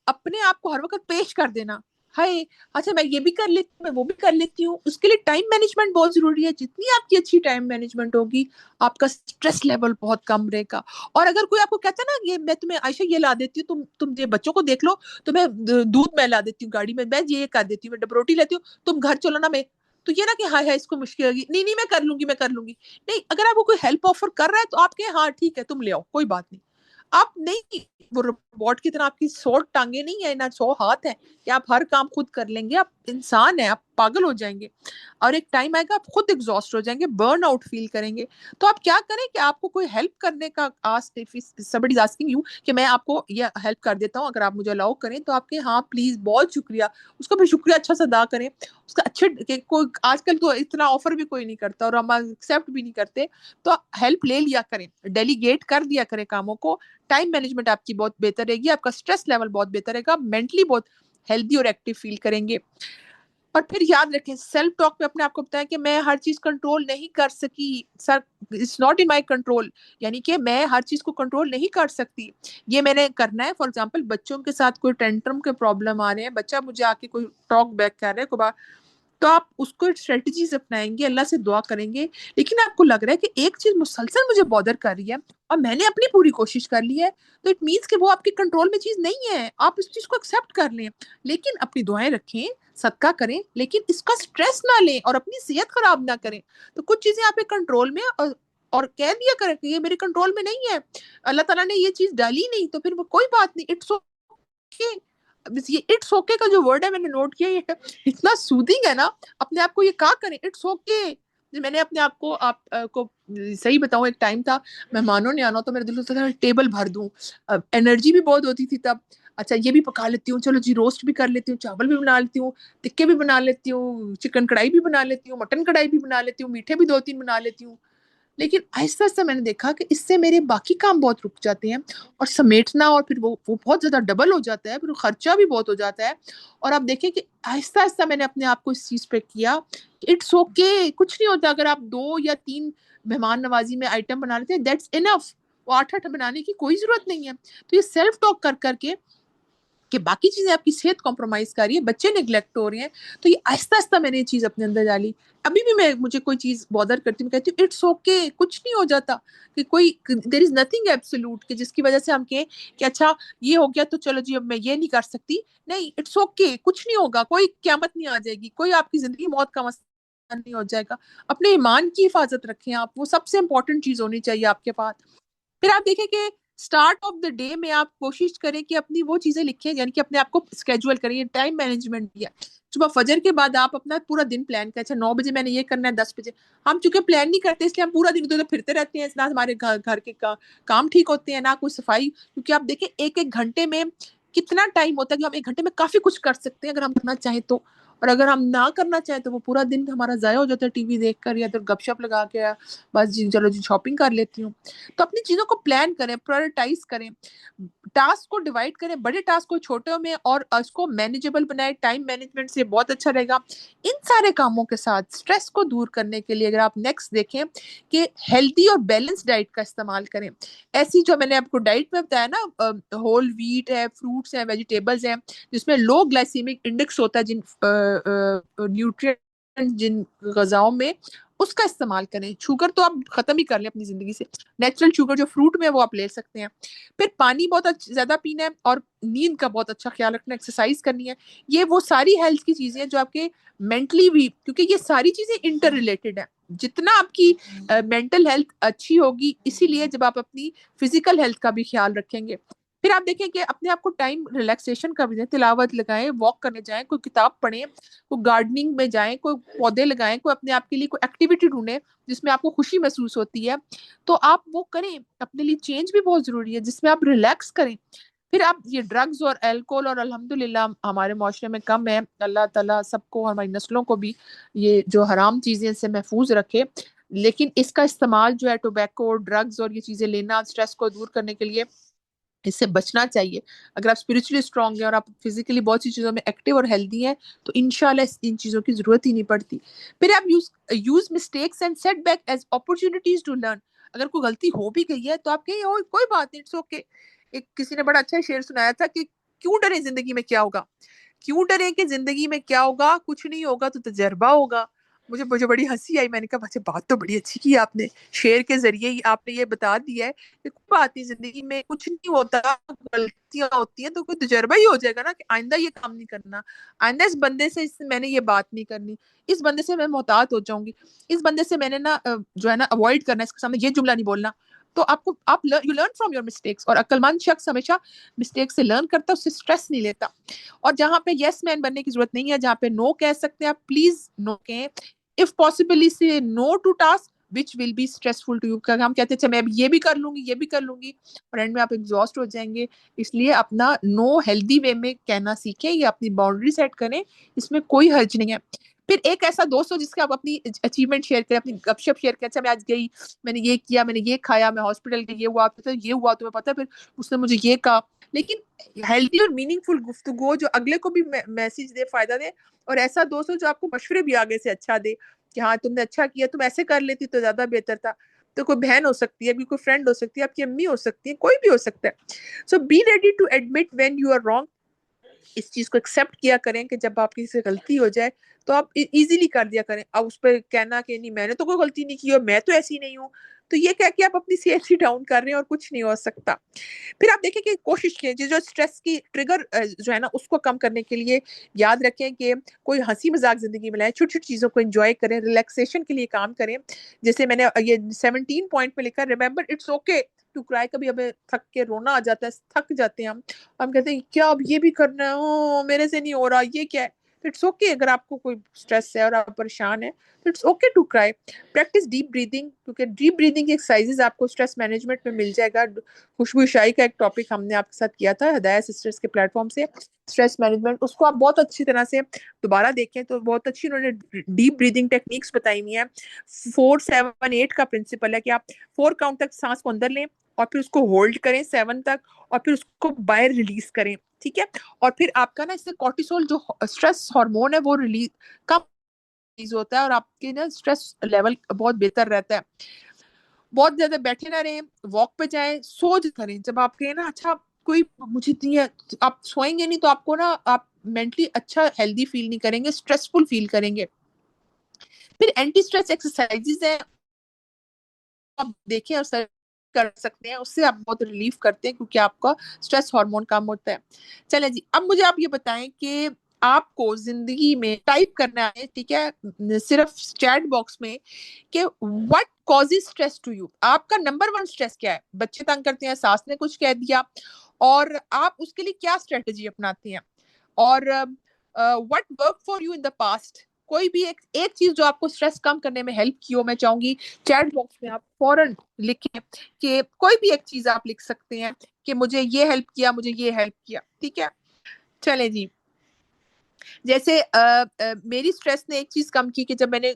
[SPEAKER 1] اپنے آپ کو ہر وقت پیش کر دینا, ہائے اچھا میں یہ بھی کر لیتی ہوں، میں وہ بھی کر لیتی ہوں. اس کے لیے ٹائم مینجمنٹ بہت ضروری ہے. جتنی آپ کی اچھی ٹائم مینجمنٹ ہوگی آپ کا اسٹریس لیول بہت کم رہے گا. اور اگر کوئی آپ کو کہتا ہے نا یہ میں تمہیں عائشہ یہ لا دیتی ہوں، تم یہ بچوں کو دیکھ لو، تو میں دودھ میں لا دیتی ہوں گاڑی میں یہ کر دیتی ہوں، میں ڈبروٹی لیتی ہوں، تم گھر چلو نا. میں تو یہ نا کہ ہائے اس کو مشکل ہوگی، نہیں نہیں میں کر لوں گی. نہیں، اگر آپ کو کوئی ہیلپ آفر کر رہا ہے تو آپ کے ہاں ٹھیک ہے تم لے آؤ، کوئی بات نہیں. آپ نہیں وہ روبوٹ کی طرح آپ کی 100 ٹانگیں نہیں ہیں نہ 100 ہاتھ ہیں کہ آپ ہر کام خود کر لیں گے. آپ انسان ہیں، آپ پاگل ہو جائیں گے اور ایک ٹائم آئے گا آپ خود ایگزاسٹ ہو جائیں گے، برن آؤٹ فیل کریں گے. تو آپ کیا کریں کہ آپ کو کوئی ہیلپ کرنے کا somebody is asking you کہ میں آپ کو یہ ہیلپ کر دیتا ہوں اگر آپ مجھے الاؤ کریں، تو آپ کے ہاں پلیز بہت شکریہ، اس کا بھی شکریہ اچھا سے ادا کریں. اس کا اچھے کہ کوئی آج کل تو اتنا آفر بھی کوئی نہیں کرتا اور ہم ایکسیپٹ بھی نہیں کرتے. تو ہیلپ لے لیا کریں، ڈیلیگیٹ کر دیا کریں کاموں کو. ٹائم مینجمنٹ آپ کی بہت بہتر رہے گی، آپ کا اسٹریس لیول بہت بہتر رہے گا، مینٹلی بہت ہیلدی اور ایکٹیو فیل کریں گے. اور پھر یاد رکھیں سیلف ٹاک میں اپنے آپ کو بتائیں کہ میں ہر چیز کنٹرول نہیں کر سکی sir, it's not in my control, یعنی کہ میں ہر چیز کو کنٹرول نہیں کر سکتی، یہ میں نے کرنا ہے. فار ایگزامپل بچوں کے ساتھ کوئی ٹینٹرم کے پرابلم آ رہے ہیں، بچہ مجھے آ کے کوئی ٹاک بیک کر رہے ہیں تو آپ اس کو اسٹریٹجیز اپنائیں گے، اللہ سے دعا کریں گے. لیکن آپ کو لگ رہا ہے کہ ایک چیز مسلسل مجھے بادر کر رہی ہے اور میں نے اپنی پوری کوشش کر لی ہے، تو اٹ مینس کہ وہ آپ کے کنٹرول میں چیز نہیں ہے، آپ اس چیز کو ایکسیپٹ کر لیں. لیکن اپنی دعائیں رکھیں، صدقہ کریں، لیکن اس کا اسٹریس نہ لیں اور اپنی صحت خراب نہ کریں. تو کچھ چیزیں آپ کے کنٹرول میں اور کہہ دیا کریں کہ یہ میرے کنٹرول میں نہیں ہے، اللہ تعالیٰ نے یہ چیز ڈالی نہیں تو پھر وہ کوئی بات نہیں، اٹس اوکے. یہ اٹس اوکے کا جو ورڈ ہے میں نے نوٹ کیا، یہ اتنا سودنگ ہے نا. اپنے آپ کو یہ کہا کریں اٹس اوکے. میں نے اپنے آپ کو صحیح بتاؤں، ایک ٹائم تھا مہمانوں نے آنا تو میرے دل ہوتا تھا ٹیبل بھر دوں، انرجی بھی بہت ہوتی تھی تب. اچھا یہ بھی پکا لیتی ہوں، چلو جی روسٹ بھی کر لیتی ہوں، چاول بھی بنا لیتی ہوں، ٹکے بھی بنا لیتی ہوں، چکن کڑھائی بھی بنا لیتی ہوں، مٹن کڑھائی بھی بنا لیتی ہوں، میٹھے بھی 2-3 بنا لیتی ہوں. لیکن آہستہ آہستہ میں نے دیکھا کہ اس سے میرے باقی کام بہت رک جاتے ہیں اور سمیٹنا، اور پھر وہ بہت زیادہ ڈبل ہو جاتا ہے، پھر خرچہ بھی بہت ہو جاتا ہے. اور آپ دیکھیں کہ آہستہ آہستہ میں نے اپنے آپ کو اس چیز پہ کیا کہ اٹس اوکے، کچھ نہیں ہوتا اگر آپ 2 یا 3 مہمان نوازی میں آئٹم بنا لیتے ہیں، دیٹس انف. وہ 8 بنانے کی کوئی ضرورت نہیں ہے. تو یہ سیلف ٹاک کر کر کے کہ باقی چیزیں آپ کی صحت کمپرومائز کر رہی ہے، بچے نگلیکٹ ہو رہے ہیں، تو یہ آہستہ آہستہ میں نے یہ چیز اپنے اندر ڈالی. ابھی بھی مجھے کوئی چیز بادر کرتی ہوں، کہتی ہوں اٹس اوکے، کچھ نہیں ہو جاتا، کہ کوئی دیر از نتھنگ ایبسولوٹ کہ جس کی وجہ سے ہم کہیں کہ اچھا یہ ہو گیا تو چلو جی اب میں یہ نہیں کر سکتی. نہیں، اٹس اوکے، کچھ نہیں ہوگا، کوئی قیامت نہیں آ جائے گی، کوئی آپ کی زندگی موت کا مسئلہ نہیں ہو جائے گا. اپنے ایمان کی حفاظت رکھیں آپ، وہ سب سے امپورٹنٹ چیز ہونی چاہیے آپ کے پاس. پھر آپ دیکھیں کہ اسٹارٹ آف دا ڈے میں آپ کوشش کریں کہ اپنی وہ چیزیں لکھیں، یعنی کہ اپنے آپ کو اسکیجول کریں. یہ ٹائم مینجمنٹ بھی ہے. صبح فجر کے بعد آپ اپنا پورا دن پلان کریں، اچھا 9 بجے میں نے یہ کرنا ہے، 10 بجے. ہم چونکہ پلان نہیں کرتے اس لیے ہم پورا دن ادھر پھرتے رہتے ہیں، نہ ہمارے گھر کے کام ٹھیک ہوتے ہیں، نہ کوئی صفائی. کیونکہ آپ دیکھیں ایک گھنٹے میں کتنا ٹائم ہوتا ہے کہ ہم 1 گھنٹے میں کافی کچھ کر سکتے ہیں اگر ہم کرنا چاہیں تو. اور اگر ہم نہ کرنا چاہیں تو وہ پورا دن ہمارا ضائع ہو جاتا ہے ٹی وی دیکھ کر یا تو گپ شپ لگا کے، بس جی چلو جی شاپنگ کر لیتی ہوں. تو اپنی چیزوں کو پلان کریں، پرائورٹائز کریں، ٹاسک کو ڈیوائڈ کریں، بڑے ٹاسک کو چھوٹے میں، اور اس کو مینیجیبل بنائیں. ٹائم مینجمنٹ سے بہت اچھا رہے گا. ان سارے کاموں کے ساتھ اسٹریس کو دور کرنے کے لیے اگر آپ نیکسٹ دیکھیں کہ ہیلدی اور بیلنس ڈائٹ کا استعمال کریں. ایسی جو میں نے آپ کو ڈائٹ میں بتایا نا، ہول ویٹ ہے، فروٹس ہیں، ویجیٹیبلز ہیں، جس میں لو گلائسیمک انڈیکس ہوتا ہے، جن نیوٹرینٹ جن غذاؤں میں، اس کا استعمال کریں. شوگر تو آپ ختم ہی کر لیں اپنی زندگی سے، نیچرل شوگر جو فروٹ میں ہے وہ آپ لے سکتے ہیں. پھر پانی بہت زیادہ پینا ہے اور نیند کا بہت اچھا خیال رکھنا ہے، ایکسرسائز کرنی ہے. یہ وہ ساری ہیلتھ کی چیزیں ہیں جو آپ کے مینٹلی بھی، کیونکہ یہ ساری چیزیں انٹر ریلیٹڈ ہیں. جتنا آپ کی مینٹل ہیلتھ اچھی ہوگی، اسی لیے جب آپ اپنی فزیکل ہیلتھ کا بھی خیال رکھیں گے. پھر آپ دیکھیں کہ اپنے آپ کو ٹائم ریلیکسیشن کا بھی دیں، تلاوت لگائیں، واک کرنے جائیں، کوئی کتاب پڑھیں، کوئی گارڈننگ میں جائیں، کوئی پودے لگائیں، کوئی اپنے آپ کے لیے کوئی ایکٹیویٹی ڈھونڈیں جس میں آپ کو خوشی محسوس ہوتی ہے، تو آپ وہ کریں. اپنے لیے چینج بھی بہت ضروری ہے جس میں آپ ریلیکس کریں. پھر آپ یہ ڈرگز اور الکوہول، اور الحمدللہ ہمارے معاشرے میں کم ہے، اللہ تعالیٰ سب کو، ہماری نسلوں کو بھی یہ جو حرام چیزیں سے محفوظ رکھے. لیکن اس کا استعمال جو ہے ٹوبیکو، ڈرگز اور یہ چیزیں لینا اسٹریس کو دور کرنے کے لیے، اس سے بچنا چاہیے. اگر آپ اسپرچولی اسٹرانگ ہیں اور آپ فزیکلی بہت سی چیزوں میں ایکٹیو اور ہیلدی ہیں تو انشاءاللہ ان چیزوں کی ضرورت ہی نہیں پڑتی. پھر آپ use mistakes and setback as opportunities to learn. اگر کوئی غلطی ہو بھی گئی ہے تو آپ کہیں کوئی بات نہیں، اٹس اوکے. ایک کسی نے بڑا اچھا شعر سنایا تھا کہ کیوں ڈریں زندگی میں کیا ہوگا. کیوں ڈریں کہ زندگی میں کیا ہوگا؟ کچھ نہیں ہوگا تو تجربہ ہوگا. مجھے بڑی ہنسی آئی. میں نے کہا اچھا بات تو بڑی اچھی کی آپ نے، شعر کے ذریعے ہی آپ نے یہ بتا دیا ہے کہ کوئی بات نہیں، زندگی میں کچھ نہیں ہوتا، غلطیاں ہوتی ہیں تو کوئی تجربہ ہی ہو جائے گا نا کہ آئندہ یہ کام نہیں کرنا، آئندہ اس بندے سے میں نے یہ بات نہیں کرنی، اس بندے سے میں محتاط ہو جاؤں گی، اس بندے سے میں نے نا جو ہے نا اوائڈ کرنا، اس کے سامنے یہ جملہ نہیں بولنا. تو آپ you learn from your mistakes. اور عقل مند شخص ہمیشہ مسٹیک سے لرن کرتا ہے، اس سے اسٹریس نہیں لیتا. اور جہاں پہ یس مین بننے کی ضرورت نہیں ہے، جہاں پہ نو کہہ سکتے ہیں آپ، پلیز نو کہیں. If possibly say no to task which will be stressful to you. ہم کہتے ہیں اچھا میں یہ بھی کر لوں گی، یہ بھی کر لوں گی، اور اینڈ میں آپ ایگزاسٹ ہو جائیں گے. اس لیے اپنا نو ہیلدی وے میں کہنا سیکھیں یا اپنی باؤنڈری سیٹ کریں، اس میں کوئی حرج نہیں ہے. پھر ایک ایسا دوست ہو جس کے آپ اپنی اچیومنٹ شیئر کریں، اپنی گپ شپ شیئر کریں. اچھا میں آج گئی، میں نے یہ کیا، میں نے یہ کھایا، میں ہاسپٹل گئی، یہ ہوا تمہیں پتا، پھر اس نے مجھے یہ کہا. لیکن ہیلدی اور میننگ فل گفتگو جو اگلے کو بھی میسج دے، فائدہ دے. اور ایسا دوست ہو جو آپ کو مشورے بھی آگے سے اچھا دے کہ ہاں تم نے اچھا کیا، تم ایسے کر لیتی تو زیادہ بہتر تھا. تو کوئی بہن ہو سکتی ہے، کوئی فرینڈ ہو سکتی ہے، آپ کی امی ہو سکتی ہے، کوئی بھی ہو سکتا ہے. So be ready to admit when you are wrong. اس چیز کو ایکسیپٹ کیا کریں کہ جب آپ کی سے غلطی ہو جائے تو آپ ایزیلی کر دیا کریں. اب اس پہ کہنا کہ نہیں میں نے تو کوئی غلطی نہیں کی اور میں تو ایسی نہیں ہوں، تو یہ کہہ کے آپ اپنی سیفٹی ڈاؤن کر رہے ہیں اور کچھ نہیں ہو سکتا. پھر آپ دیکھیں کہ کوشش کیجیے جو اسٹریس کی ٹریگر جو ہے نا اس کو کم کرنے کے لیے یاد رکھیں کہ کوئی ہنسی مذاق زندگی میں لائیں، چھوٹی چھوٹی چیزوں کو انجوائے کریں، ریلیکسیشن کے لیے کام کریں. جیسے میں نے یہ 17 پوائنٹ میں لکھا، ریمبر اٹس اوکے ٹو کرائی. کبھی ہمیں تھک کے رونا آ جاتا ہے، تھک جاتے ہیں ہم کہتے ہیں کیا اب یہ بھی کرنا ہے، میرے سے نہیں ہو رہا، یہ کیا ہے. اٹس اوکے اگر آپ کو کوئی اسٹریس ہے اور آپ پریشان ہیں، it's okay to cry. Practice deep breathing, کیونکہ ڈیپ بریدنگ ایکسرسائزز آپ کو اسٹریس مینجمنٹ میں مل جائے گا. خوشبو شائی کا ایک ٹاپک ہم نے آپ کے ساتھ کیا تھا ہدایت سسٹرز کے پلیٹ فارم سے، اسٹریس مینجمنٹ، اس کو آپ بہت اچھی طرح سے دوبارہ دیکھیں تو بہت اچھی انہوں نے ڈیپ بریدنگ ٹیکنیکس بتائی ہوئی ہیں. 4-7-8 کا پرنسپل ہے کہ آپ 4 کاؤنٹ تک سانس کو اندر لیں اور پھر اس کو ہولڈ کریں 7 تک، اور پھر اس کو باہر ریلیز کریں. ٹھیک ہے، اور پھر آپ کا نا اس سے کورٹیسول جو اسٹریس ہارمون ہے وہ ریلیز کم ریلیز ہوتا ہے اور آپ کے نا اسٹریس لیول بہت بہتر رہتا ہے. بہت زیادہ بیٹھے نہ رہیں، واک پہ جائیں، سو کریں. جب آپ کہیں نا اچھا کوئی مجھے اتنی ہے، آپ سوئیں گے نہیں تو آپ کو نا آپ مینٹلی اچھا ہیلدی فیل نہیں کریں گے، اسٹریسفل فیل کریں گے. پھر اینٹی اسٹریس ایکسرسائزز ہیں، آپ دیکھیں اور سر کر سکتے ہیں، اس سے آپ بہت ریلیف کرتے ہیں کیونکہ آپ کا اسٹریس ہارمون کم ہوتا ہے. چلیں جی، اب مجھے آپ یہ بتائیں کہ آپ کو زندگی میں ٹائپ کرنا ہے، ٹھیک ہے، صرف چیٹ باکس میں کہ what causes stress to you. آپ کا نمبر 1 اسٹریس کیا ہے؟ بچے تنگ کرتے ہیں، ساس نے کچھ کہہ دیا، اور آپ اس کے لیے کیا اسٹریٹجی اپناتے ہیں؟ اور what worked for you in the past. کوئی بھی ایک چیز جو آپ کو اسٹریس کم کرنے میں ہیلپ کی ہو، میں چاہوں گی چیٹ باکس میں آپ فوراً لکھیں کہ کوئی بھی ایک چیز آپ لکھ سکتے ہیں کہ مجھے یہ ہیلپ کیا، مجھے یہ ہیلپ کیا. ٹھیک ہے، چلیں جی. جیسے میری اسٹریس نے ایک چیز کم کی کہ جب میں نے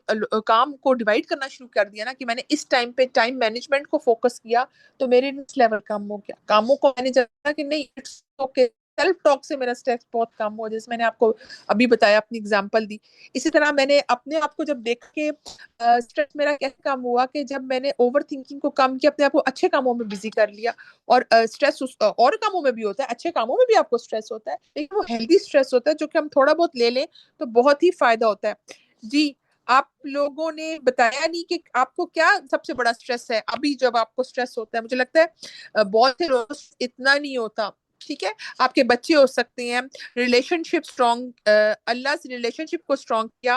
[SPEAKER 1] کام کو ڈیوائڈ کرنا شروع کر دیا نا، کہ میں نے اس ٹائم پہ ٹائم مینجمنٹ کو فوکس کیا تو میرے لیول کم ہو گیا. کاموں کو میں نے جانا کہ نہیں اٹس اوکے، سیلف ٹاک سے میرا اسٹریس بہت کم ہوا، جیسے میں نے آپ کو ابھی بتایا، اپنی اگزامپل دی. اسی طرح میں نے اپنے آپ کو جب دیکھ کے اسٹریس میرا کیسے کم ہوا کہ جب میں نے اوور تھنکنگ کو کم کیا، اپنے آپ کو اچھے کاموں میں بزی کر لیا. اور اسٹریس اور کاموں میں بھی ہوتا ہے، اچھے کاموں میں بھی آپ کو اسٹریس ہوتا ہے، لیکن وہ ہیلدی اسٹریس ہوتا ہے جو کہ ہم تھوڑا بہت لے لیں تو بہت ہی فائدہ ہوتا ہے. جی، آپ لوگوں نے بتایا نہیں کہ آپ کو کیا سب سے بڑا اسٹریس ہے ابھی جب آپ کو اسٹریس ہوتا ہے. مجھے لگتا ہے بہت سے لوگ اتنا نہیں ہوتا. ٹھیک ہے، آپ کے بچے ہو سکتے ہیں، ریلیشن شپ اسٹرانگ، اللہ سے ریلیشن شپ کو اسٹرانگ کیا.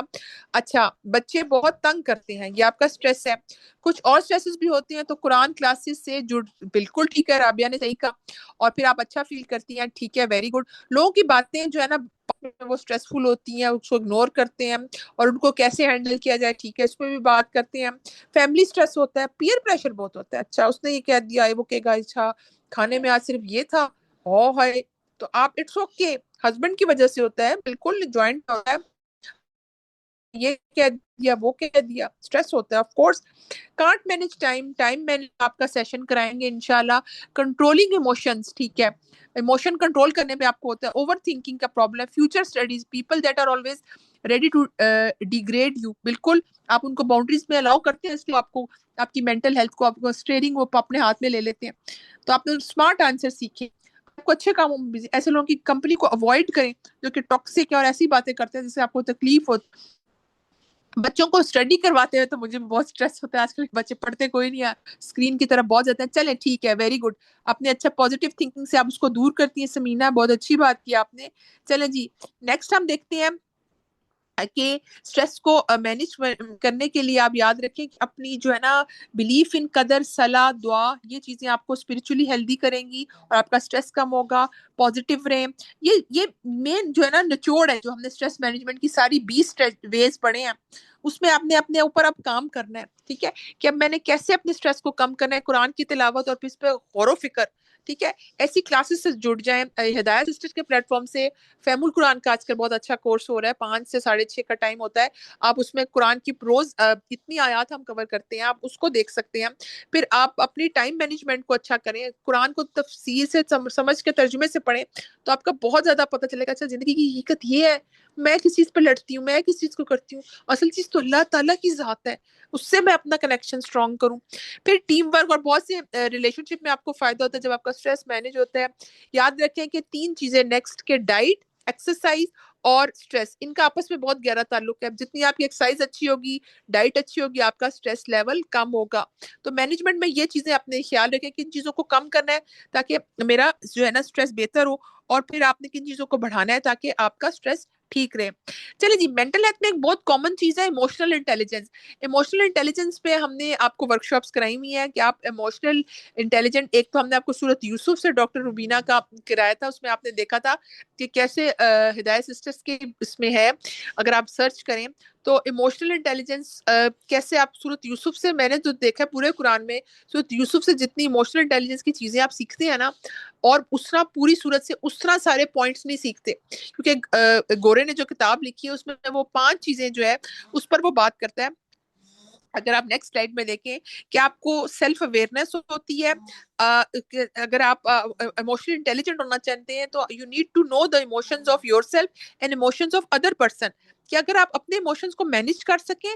[SPEAKER 1] اچھا، بچے بہت تنگ کرتے ہیں، یہ آپ کا اسٹریس ہے. کچھ اور اسٹریسز بھی ہوتے ہیں تو قرآن کلاسز سے جڑ، بالکل ٹھیک ہے، رابعہ نے صحیح کہا. اور پھر آپ اچھا فیل کرتی ہیں، ٹھیک ہے، ویری گڈ. لوگوں کی باتیں جو ہے نا وہ اسٹریسفل ہوتی ہیں، اس کو اگنور کرتے ہیں اور ان کو کیسے ہینڈل کیا جائے، ٹھیک ہے، اس پہ بھی بات کرتے ہیں. فیملی اسٹریس ہوتا ہے، پیئر پریشر بہت ہوتا ہے. اچھا اس نے یہ کہہ دیا، وہ کہے گا اچھا کھانے میں آج صرف یہ تھا، ہے تو آپ اٹس اوکے، ہسبینڈ کی وجہ سے ہوتا ہے، بالکل جوائنٹ ہوتا ہے، یہ کہہ دیا وہ کہہ دیا، اسٹریس ہوتا ہے. Of course can't manage time manage آپ کا سیشن کرائیں گے انشاءاللہ. کنٹرولنگ ایموشنز، ٹھیک ہے، ایموشن کنٹرول کرنے پہ آپ کو ہوتا ہے. اوور تھنکنگ کا problem. Future studies, people that are always ready to degrade you. بالکل آپ ان کو باؤنڈریز میں الاؤ کرتے ہیں، اس لیے آپ کو آپ کی مینٹل ہیلتھ کو آپ کو اسٹیئرنگ وہ اپنے ہاتھ میں لے لیتے ہیں. تو آپ نے اسمارٹ آنسر سیکھیں. کو اچھے کاموں میں بزی، ایسے لوگوں کی کمپنی کو اوائڈ کریں جو کہ ٹاکسک ہے اور ایسی باتیں کرتے ہیں جس سے آپ کو تکلیف ہو. بچوں کو اسٹڈی کرواتے ہوئے تو مجھے بہت اسٹریس ہوتا ہے، آج کل بچے پڑھتے کوئی نہیں ہے، اسکرین کی طرف بہت جاتے ہیں. چلیں ٹھیک ہے، ویری گڈ، اپنے اچھا پازیٹیو تھنکنگ سے آپ اس کو دور کرتی ہیں سمینا، بہت اچھی بات کی آپ نے. چلیں جی نیکسٹ ہم دیکھتے ہیں کہ اسٹریس کو مینج کرنے کے لیے آپ یاد رکھیں کہ اپنی جو ہے نا بلیف ان قدر، صلاح، دعا، یہ چیزیں آپ کو اسپرچولی ہیلدی کریں گی اور آپ کا اسٹریس کم ہوگا. پازیٹیو رہیں. یہ مین جو ہے نا نچوڑ ہے جو ہم نے اسٹریس مینجمنٹ کی ساری 20 ویز پڑھے ہیں، اس میں آپ نے اپنے اوپر اب کام کرنا ہے. ٹھیک ہے کہ اب میں نے کیسے اپنے اسٹریس کو کم کرنا ہے، قرآن کی تلاوت اور پھر اس پہ غور و فکر. ٹھیک ہے، ایسی کلاسز سے جڑ جائیں ہدایت سسٹرز کے پلیٹ فارم سے. فہم القرآن کا آج کل بہت اچھا کورس ہو رہا ہے، 5 سے 6:30 کا ٹائم ہوتا ہے. آپ اس میں قرآن کی پروز اتنی آیات ہم کور کرتے ہیں، آپ اس کو دیکھ سکتے ہیں. پھر آپ اپنی ٹائم مینجمنٹ کو اچھا کریں، قرآن کو تفسیر سے سمجھ کے ترجمے سے پڑھیں تو آپ کا بہت زیادہ پتہ چلے گا اچھا زندگی کی حقیقت یہ ہے، میں کس چیز پہ لڑتی ہوں، میں کس چیز کو کرتی ہوں، اصل چیز تو اللہ تعالیٰ کی ذات ہے، اس سے میں اپنا کنیکشن اسٹرانگ کروں. پھر ٹیم ورک اور بہت سے ریلیشن شپ میں آپ کو فائدہ ہوتا ہے جب آپ کا اسٹریس مینج ہوتا ہے. یاد رکھیں کہ 3 چیزیں نیکسٹ کے ڈائٹ، ایکسرسائز اور اسٹریس، ان کا آپس میں بہت گہرا تعلق ہے. جتنی آپ کی ایکسرسائز اچھی ہوگی، ڈائٹ اچھی ہوگی، آپ کا اسٹریس لیول کم ہوگا. تو مینجمنٹ میں یہ چیزیں اپنے خیال رکھیں کہ ان چیزوں کو کم کرنا ہے تاکہ میرا جو ہے نا اسٹریس بہتر ہو، اور پھر آپ نے کن چیزوں کو بڑھانا ہے تاکہ آپ کا اسٹریس ٹھیک رہے. چلے جی مینٹل ہیلتھ میں ایک بہت کامن چیز ہے ایموشنل انٹیلیجنس. ایموشنل انٹیلیجنس پہ ہم نے آپ کو ورکشاپس کرائی ہوئی ہیں کہ آپ ایموشنل انٹیلیجنٹ، ایک تو ہم نے آپ کو سورت یوسف سے ڈاکٹر روبینہ کا کرایا تھا، اس میں آپ نے دیکھا تھا کہ کیسے ہدایت سسٹرز کے اس میں ہے، اگر آپ سرچ کریں تو ایموشنل انٹیلیجنس کیسے آپ سورت یوسف سے، میں نے جو دیکھا ہے پورے قرآن میں سورت یوسف سے جتنی ایموشنل انٹیلیجنس کی چیزیں آپ سیکھتے ہیں نا، اور اس طرح پوری صورت سے اس طرح سارے پوائنٹس نہیں سیکھتے، کیونکہ گورے نے جو کتاب لکھی ہے اس میں وہ 5 چیزیں جو ہے اس پر وہ بات کرتا ہے. اگر آپ نیکسٹ سلائڈ میں دیکھیں کہ آپ کو سیلف اویئرنیس ہوتی ہے، اگر آپ ایموشنل انٹیلیجنٹ ہونا چاہتے ہیں تو you need to know the emotions of yourself and emotions of other person. کہ اگر آپ اپنے ایموشنز کو مینج کر سکیں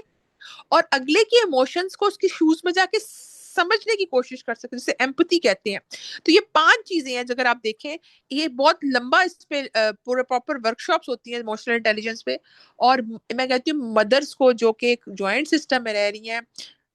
[SPEAKER 1] اور اگلے کے ایموشنز کو اس کے شوز میں جا کے سمجھنے کی کوشش کر سکتے، جسے ایمپتھی کہتے ہیں. تو یہ 5 چیزیں ہیں جو اگر آپ دیکھیں، یہ بہت لمبا اس پہ پورے پراپر ورکشاپس ہوتی ہیں ایموشنل انٹیلیجنس پہ. اور میں کہتی ہوں مدرس کو جو کہ ایک جوائنٹ سسٹم میں رہ رہی ہیں،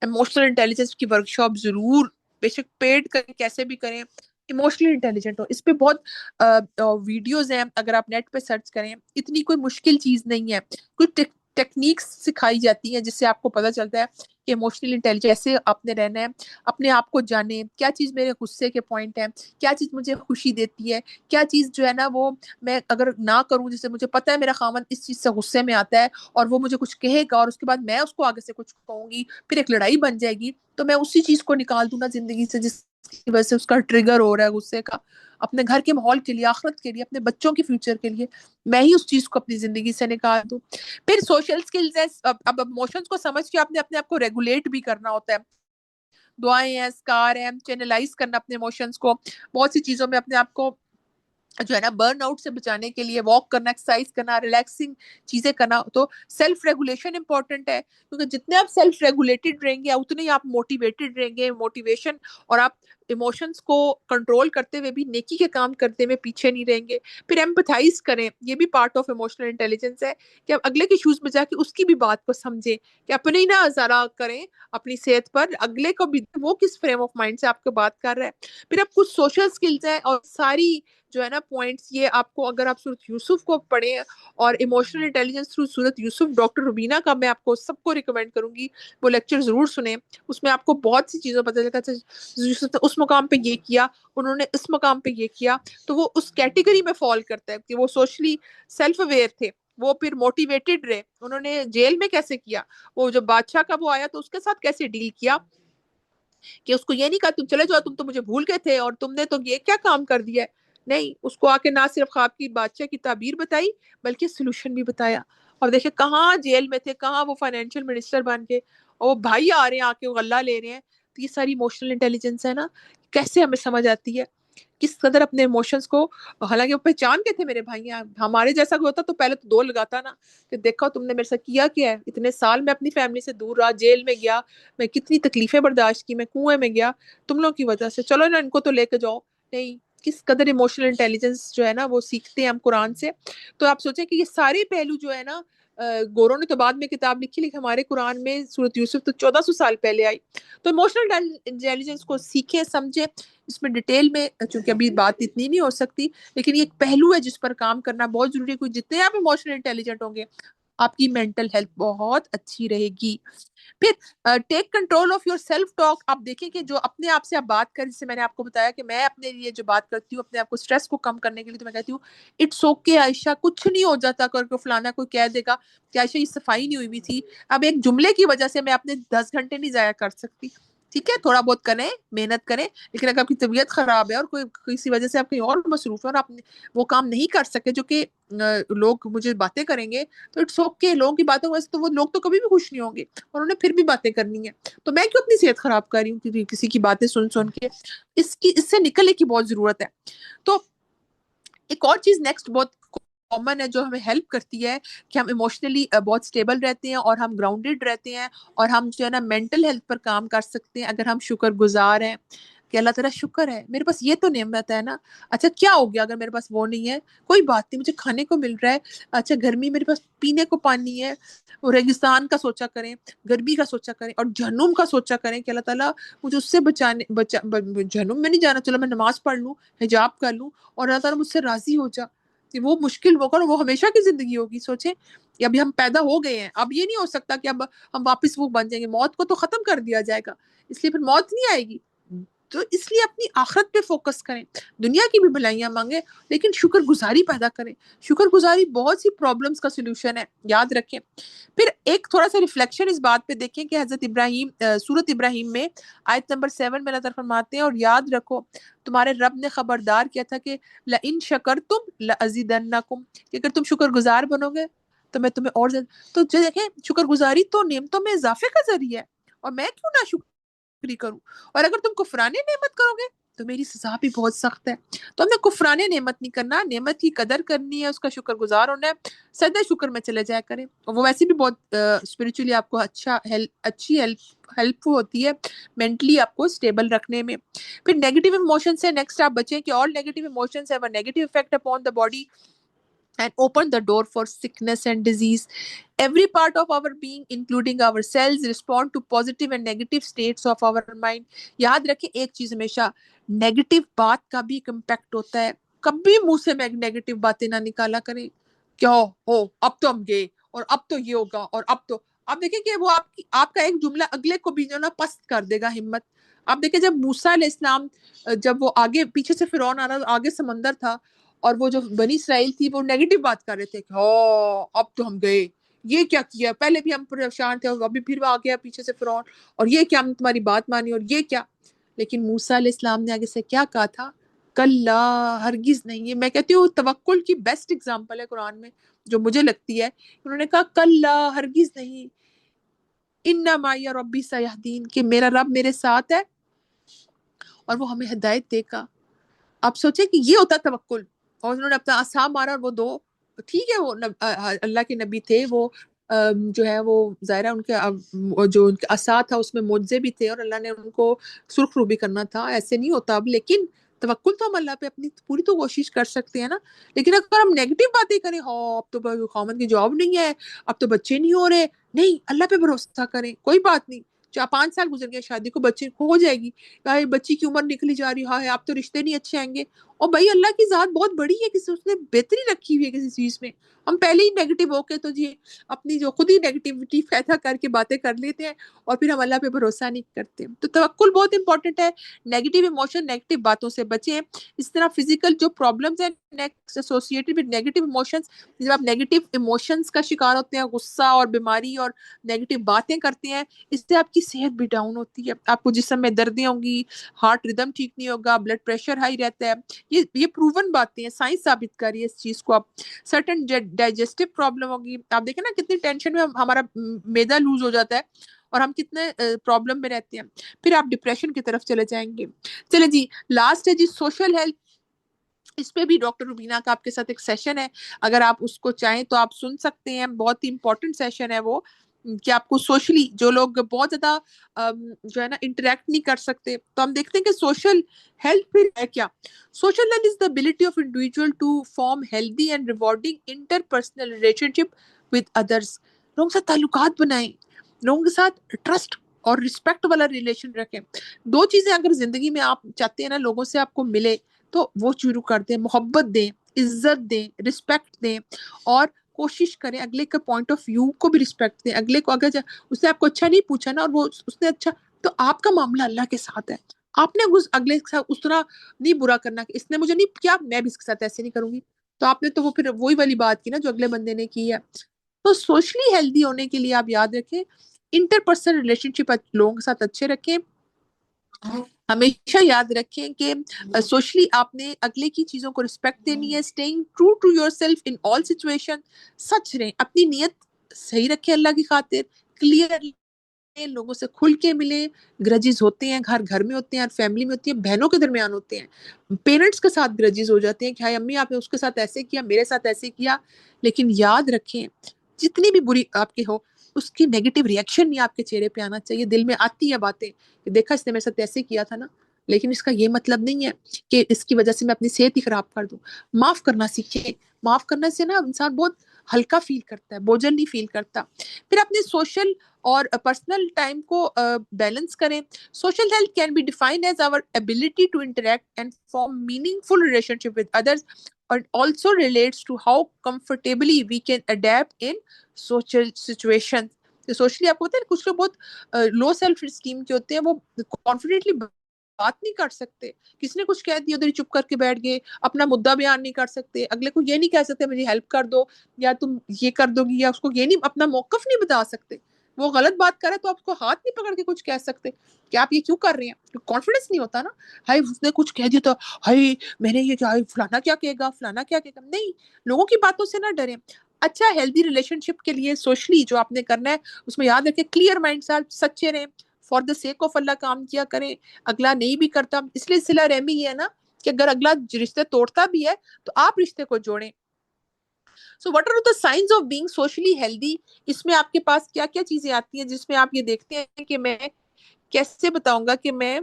[SPEAKER 1] ایموشنل انٹیلیجنس کی ورکشاپ ضرور، بے شک پیڈ کریں کیسے بھی کریں، ایموشنل انٹیلیجنٹ ہو. اس پہ بہت ویڈیوز ہیں، اگر آپ نیٹ پہ سرچ کریں، اتنی کوئی مشکل چیز نہیں ہے. کچھ ٹیکنیکس سکھائی جاتی ہیں جس سے آپ کو پتہ چلتا ہے کہ ایموشنل انٹیلیجنس کیسے آپ نے رہنا ہے. اپنے آپ کو جانیں، کیا چیز میرے غصے کے پوائنٹ ہیں، کیا چیز مجھے خوشی دیتی ہے، کیا چیز جو ہے نا وہ میں اگر نہ کروں، جسے مجھے پتہ ہے میرا خاوند اس چیز سے غصے میں آتا ہے اور وہ مجھے کچھ کہے گا اور اس کے بعد میں اس کو آگے سے کچھ کہوں گی، پھر ایک لڑائی بن جائے گی، تو میں اسی چیز کو نکال دوں نا زندگی سے جس کی وجہ سے اس کا ٹریگر ہو رہا ہے غصے کا، اپنے گھر کے ماحول کے لیے، آخرت کے لیے، اپنے بچوں کے فیوچر کے لیے میں ہی اس چیز کو اپنی زندگی سے نکال دوں. پھر سوشل سکلز ہے، اب ایموشنز کو سمجھ کے آپ نے اپنے آپ کو ریگولیٹ بھی کرنا ہوتا ہے. دعائیں ہیں، اسکار ہیں، چینلائز کرنا اپنے ایموشنز کو، بہت سی چیزوں میں اپنے آپ کو جو ہے نا برن آؤٹ سے بچانے کے لیے واک کرنا، ایکسرسائز کرنا، ریلیکسنگ چیزیں کرنا. تو سیلف ریگولیشن امپورٹنٹ ہے، کیونکہ جتنے آپ سیلف ریگولیٹڈ رہیں گے اتنے ہی آپ موٹیویٹڈ رہیں گے. موٹیویشن اور آپ ایموشنز کو کنٹرول کرتے ہوئے بھی نیکی کے کام کرتے ہوئے پیچھے نہیں رہیں گے. پھر ایمپتھائز کریں، یہ بھی پارٹ آف ایموشنل انٹیلیجنس ہے کہ آپ اگلے کے شوز میں جا کے اس کی بھی بات کو سمجھیں، کہ اپنے ہی نہ ذرا کریں اپنی صحت پر، اگلے کو بھی وہ کس فریم آف مائنڈ سے آپ کو بات کر رہا ہے. پھر اب کچھ سوشل سکلز ہیں اور ساری جو ہے نا پوائنٹس، یہ آپ کو اگر آپ سورت یوسف کو پڑھیں اور ایموشنل انٹیلیجنس تھرو سورت یوسف، ڈاکٹر روبینہ کا میں آپ کو سب کو ریکمینڈ کروں گی وہ لیکچر ضرور سنیں. اس میں آپ کو بہت سی چیزوں پتہ چلتا ہے یوسف نے اس مقام پہ یہ کیا، انہوں نے اس مقام پہ یہ کیا، تو وہ اس کیٹیگری میں فال کرتا ہے کہ وہ سوشلی سیلف اویئر تھے، وہ پھر موٹیویٹڈ رہے، انہوں نے جیل میں کیسے کیا، وہ جب بادشاہ کا وہ آیا تو اس کے ساتھ کیسے ڈیل کیا، کہ اس کو یہ نہیں کہا تم چلے جاؤ، تم تو مجھے بھول گئے تھے اور تم نے تو یہ کیا کام کر دیا ہے. نہیں، اس کو آ کے نہ صرف خواب کی بادشاہ کی تعبیر بتائی بلکہ سلوشن بھی بتایا. اور دیکھیں کہاں جیل میں تھے، کہاں وہ فائنینشیل منسٹر بن کے، اور وہ بھائی آ رہے ہیں آ کے غلہ لے رہے ہیں. تو یہ ساری ایموشنل انٹیلیجنس ہے نا، کیسے ہمیں سمجھ آتی ہے کس قدر اپنے ایموشنز کو، حالانکہ وہ پہچان کے تھے میرے بھائی ہیں، ہمارے جیسا کوئی ہوتا تو پہلے تو 2 لگاتا نا کہ دیکھو تم نے میرے ساتھ کیا کیا ہے، اتنے سال میں اپنی فیملی سے دور رہا، جیل میں گیا، میں کتنی تکلیفیں برداشت کی، میں کنویں میں گیا تم لوگوں کی وجہ سے، چلو نا ان کو تو لے کے جاؤ. نہیں، کس قدر ایموشنل انٹیلیجنس جو ہے نا وہ سیکھتے ہیں ہم قرآن سے. تو آپ سوچیں کہ یہ سارے پہلو جو ہے نا گوروں نے تو بعد میں کتاب لکھی لیکن ہمارے قرآن میں سورۃ یوسف تو 1400 سال پہلے آئی. تو ایموشنل انٹیلیجنس کو سیکھیں سمجھیں. اس میں ڈیٹیل میں چونکہ ابھی بات اتنی نہیں ہو سکتی لیکن یہ ایک پہلو ہے جس پر کام کرنا بہت ضروری ہے. کوئی جتنے آپ ایموشنل انٹیلیجنٹ ہوں گے آپ کی مینٹل ہیلتھ بہت اچھی رہے گی. پھر take control of your self talk. آپ دیکھیں کہ جو اپنے آپ سے آپ بات کریں, جیسے میں نے آپ کو بتایا کہ میں اپنے لیے جو بات کرتی ہوں اپنے آپ کو اسٹریس کو کم کرنے کے لیے, تو میں کہتی ہوں اٹس اوکے عائشہ, کچھ نہیں ہو جاتا. کر فلانا کوئی کہہ دے گا کہ عائشہ یہ صفائی نہیں ہوئی ہوئی تھی, اب ایک جملے کی وجہ سے میں اپنے 10 گھنٹے نہیں ضائع کر سکتی. ٹھیک ہے, تھوڑا بہت کریں, محنت کریں, لیکن اگر آپ کی طبیعت خراب ہے اور کوئی کسی وجہ سے آپ کہیں اور مصروف ہے اور آپ وہ کام نہیں کر سکے جو کہ لوگ مجھے باتیں کریں گے, تو اٹس اوکے. لوگوں کی باتوں ویسے تو وہ لوگ تو کبھی بھی خوش نہیں ہوں گے اور انہیں پھر بھی باتیں کرنی ہے, تو میں کیوں اپنی صحت خراب کر رہی ہوں کسی کی باتیں سن کے. اس سے نکلنے کی بہت ضرورت ہے. تو ایک اور چیز نیکسٹ بہت کامن ہے جو ہمیں ہیلپ کرتی ہے کہ ہم ایموشنلی بہت سٹیبل رہتے ہیں اور ہم گراؤنڈڈ رہتے ہیں اور ہم جو ہے نا مینٹل ہیلتھ پر کام کر سکتے ہیں اگر ہم شکر گزار ہیں کہ اللہ تعالیٰ شکر ہے میرے پاس یہ تو نعمت ہے نا. اچھا کیا ہو گیا اگر میرے پاس وہ نہیں ہے, کوئی بات نہیں, مجھے کھانے کو مل رہا ہے. اچھا گرمی میرے پاس پینے کو پانی ہے. اور ریگستان کا سوچا کریں, گرمی کا سوچا کریں, اور جہنم کا سوچا کریں کہ اللہ تعالیٰ مجھے اس سے جہنم میں نہیں جانا, چلو میں نماز پڑھ لوں, حجاب کر لوں, اور اللہ تعالیٰ مجھ سے راضی ہو جا. وہ مشکل وہ کرو, وہ ہمیشہ کی زندگی ہوگی. سوچیں ابھی ہم پیدا ہو گئے ہیں, اب یہ نہیں ہو سکتا کہ اب ہم واپس وہ بن جائیں گے. موت کو تو ختم کر دیا جائے گا, اس لیے پھر موت نہیں آئے گی. تو اس لیے اپنی آخرت پہ فوکس کریں. دنیا کی بھی بھلائیاں مانگیں لیکن شکر گزاری پیدا کریں. شکر گزاری بہت سی پرابلمس کا سلوشن ہے, یاد رکھیں. پھر ایک تھوڑا سا ریفلیکشن اس بات پہ دیکھیں کہ حضرت ابراہیم سورۃ ابراہیم میں آیت نمبر 7 میں اللہ تعالیٰ فرماتے ہیں, اور یاد رکھو تمہارے رب نے خبردار کیا تھا کہ لَإِن شَكَرْتُمْ لَأَزِيدَنَّكُمْ, کہ اگر تم شکر گزار بنو گے تو میں تمہیں اور زیادہ. تو دیکھیں شکر گزاری تو نعمتوں میں اضافے کا ذریعہ ہے, اور میں کیوں نہ شکری کروں. اور اگر تم کفران نعمت کرو گے تو میری سزا بھی بہت سخت ہے. تو ہم نے کفران نعمت نہیں کرنا, نعمت کی قدر کرنی ہے, اس کا شکر گزار ہونا ہے. سجدہ شکر میں چلے جایا کریں, اور وہ ویسے بھی بہت اسپرچولی آپ کو اچھی ہیلپ ہوتی ہے مینٹلی آپ کو اسٹیبل رکھنے میں. پھر نیگیٹو ایموشن سے نیکسٹ آپ بچیں کہ all negative emotions have a negative effect upon the body and open the door for sickness and disease. Every part of our being, including our cells, respond to positive and negative states of our mind. یاد رکھیں ایک چیز ہمیشہ, negative بات کا بھی ایک impact ہوتا ہے. کبھی منہ سے نیگیٹو باتیں نہ نکالا کریں. کیا ہو اب تو ہم گئے, اور اب تو یہ ہوگا, اور اب تو آپ دیکھیں کہ وہ آپ کا ایک جملہ اگلے کو بھی جو نا پست کر دے گا ہمت. آپ دیکھیں جب موسیٰ علیہ السلام جب وہ آگے پیچھے سے فرعون آ رہا, آگے سمندر تھا, اور وہ جو بنی اسرائیل تھی وہ نیگیٹو بات کر رہے تھے کہ اب تو ہم گئے, یہ کیا کیا, پہلے بھی ہم پریشان تھے, ابھی پھر وہ آ گیا پیچھے سے فرعون, اور یہ کیا ہم تمہاری بات مانی, اور یہ کیا. لیکن موسیٰ علیہ السلام نے آگے سے کیا کہا تھا, کلا, ہرگز نہیں. یہ میں کہتی ہوں توکل کی بیسٹ اگزامپل ہے قرآن میں جو مجھے لگتی ہے. انہوں نے کہا کلا, ہرگز نہیں, ان معی ربی سیہدین, کہ میرا رب میرے ساتھ ہے اور وہ ہمیں ہدایت دے گا. آپ سوچیں کہ یہ ہوتا توکل. اور انہوں نے اپنا عصا مارا, اور وہ دو, ٹھیک ہے وہ اللہ کے نبی تھے, وہ جو ہے وہ ظاہرہ ان کے جو ان کا عصا تھا اس میں معجزے بھی تھے, اور اللہ نے ان کو سرخ رو بھی کرنا تھا, ایسے نہیں ہوتا اب. لیکن توکل تو ہم اللہ پہ اپنی پوری تو کوشش کر سکتے ہیں نا. لیکن اگر ہم نیگیٹو باتیں کریں, اب تو خامد کی جاب نہیں ہے, اب تو بچے نہیں ہو رہے, نہیں, اللہ پہ بھروسہ کریں, کوئی بات نہیں, 5 سال گزر گئے شادی کو, بچے ہو جائے گی, بچی کی عمر نکلی جا رہی ہے, اب تو رشتے نہیں اچھے آئیں گے. اور بھائی اللہ کی ذات بہت بڑی ہے, کسی اس نے بہتری رکھی ہوئی ہے کسی چیز میں. ہم پہلے ہی نیگیٹو ہو کے تو جی اپنی جو خود ہی نیگیٹیوٹی پیدا کر کے باتیں کر لیتے ہیں, اور پھر ہم اللہ پہ بھروسہ نہیں کرتے. تو توکل بہت امپورٹنٹ ہے. نیگیٹو ایموشن, نیگیٹو باتوں سے بچیں. اس طرح فزیکل جو پرابلمز ہیں next associated with negative emotions, جب آپ نیگیٹو ایموشنز کا شکار ہوتے ہیں, غصہ اور بیماری اور نیگیٹو باتیں کرتے ہیں, اس سے آپ کی صحت بھی ڈاؤن ہوتی ہے. آپ کو جسم میں دردیں ہوں گی, ہارٹ ردم ٹھیک نہیں ہوگا, بلڈ پریشر ہائی رہتا ہے. یہ پروون باتیں ہیں, سائنس ثابت کر رہی ہے اس چیز کو. آپ سرٹن ڈائجسٹو پرابلم ہوگی. آپ دیکھیں نا کتنی ٹینشن میں ہمارا معدہ لوز ہو جاتا ہے, اور ہم کتنے پرابلم میں رہتے ہیں. پھر آپ ڈپریشن کی طرف چلے جائیں گے. چلے جی لاسٹ ہے جی سوشل ہیلتھ. اس پہ بھی ڈاکٹر روبینہ کا آپ کے ساتھ ایک سیشن ہے, اگر آپ اس کو چاہیں تو آپ سن سکتے ہیں, بہت ہی امپورٹنٹ سیشن ہے وہ. کہ آپ کو سوشلی جو لوگ بہت زیادہ جو ہے نا انٹریکٹ نہیں کر سکتے، تو ہم دیکھتے ہیں کہ سوشل ہیلتھ پھر ہے کیا. Social health is the ability of individual to form healthy and rewarding interpersonal relationship with others. لوگوں کے ساتھ تعلقات بنائیں، لوگوں کے ساتھ ٹرسٹ اور رسپیکٹ والا ریلیشن رکھیں. دو چیزیں اگر زندگی میں آپ چاہتے ہیں نا لوگوں سے آپ کو ملے تو وہ شروع کر دیں، محبت دیں، عزت دیں، رسپیکٹ دیں، اور کوشش کریں اگلے کے پوائنٹ آف ویو کو بھی رسپیکٹ دیں. اگلے کو اگر اس نے آپ کو اچھا نہیں پوچھا نا اور وہ اس نے اچھا، تو آپ کا معاملہ اللہ کے ساتھ ہے. آپ نے اگلے کے ساتھ اس طرح نہیں برا کرنا کہ اس نے مجھے نہیں کیا میں بھی اس کے ساتھ ایسے نہیں کروں گی. تو آپ نے تو وہ پھر وہی والی بات کی نا جو اگلے بندے نے کی ہے. تو سوشلی ہیلدی ہونے کے لیے آپ یاد رکھیں انٹر پرسنل ریلیشن شپ لوگوں کے ساتھ اچھے رکھیں. ہمیشہ یاد رکھیں کہ سوشلی آپ نے اگلے کی چیزوں کو رسپیکٹ دینی ہے. Staying true to yourself in all situation. سچ رہیں، اپنی نیت صحیح رکھیں اللہ کی خاطر. کلیئر لوگوں سے کھل کے ملیں. گرجز ہوتے ہیں، گھر میں ہوتے ہیں، ہر فیملی میں ہوتی ہیں، بہنوں کے درمیان ہوتے ہیں، پیرنٹس کے ساتھ گرجز ہو جاتے ہیں کہ ہائی امی آپ نے اس کے ساتھ ایسے کیا، میرے ساتھ ایسے کیا. لیکن یاد رکھیں جتنی بھی بری آپ کی ہو اس کی نیگیٹو ریئیکشن نہیں آپ کے چہرے پہ آنا چاہیے. دل میں آتی ہے باتیں کہ دیکھا اس نے میرے ساتھ ایسے کیا تھا نا، لیکن اس کا یہ مطلب نہیں ہے کہ اس کی وجہ سے میں اپنی صحت ہی خراب کر دوں. معاف کرنا سیکھیں. معاف کرنے سے نا انسان بہت ہلکا فیل کرتا ہے، بوجھل نہیں فیل کرتا. پھر اپنے سوشل اور پرسنل ٹائم کو بیلنس کریں. Social health can be defined as our ability to interact and form meaningful relationship with others and also relates to how comfortably we can adapt in social situations. Socially آپ کو پتہ ہے کچھ لوگ بہت low self esteem کے ہوتے ہیں، وہ کانفیڈنٹلی بات نہیں کر سکتے. کسی نے کچھ کہہ دیا ادھر ہی چپ کر کے بیٹھ گئے، اپنا مدعا بیان نہیں کر سکتے، اگلے کو یہ نہیں کہہ سکتے مجھے ہیلپ کر دو یا تم یہ کر دو گی، یا اس کو یہ نہیں اپنا موقف نہیں بتا سکتے. وہ غلط بات کرے تو آپ کو ہاتھ نہیں پکڑ کے کچھ کہہ سکتے کہ آپ یہ کیوں کر رہے ہیں. کانفیڈنس نہیں ہوتا نا. ہائی اس نے کچھ کہہ دیا تو ہائی میں نے یہ کیا، فلانا کیا کہے گا، فلانا کیا کہے گا. نہیں، لوگوں کی باتوں سے نہ ڈریں. اچھا ہیلدی ریلیشن شپ کے لیے سوشلی جو آپ نے کرنا ہے اس میں یاد رکھیں کلیئر مائنڈ سے سچے رہیں، فار دا سیک آف اللہ کام کیا کریں. اگلا نہیں بھی کرتا اس لیے صلہ رحمی یہ ہے نا کہ اگر اگلا رشتے توڑتا بھی ہے تو آپ رشتے کو جوڑیں. So what are the science of being socially healthy. اس میں آپ کے پاس کیا کیا چیزیں آتی ہیں جس میں آپ یہ دیکھتے ہیں کہ میں کیسے بتاؤں گا کہ میں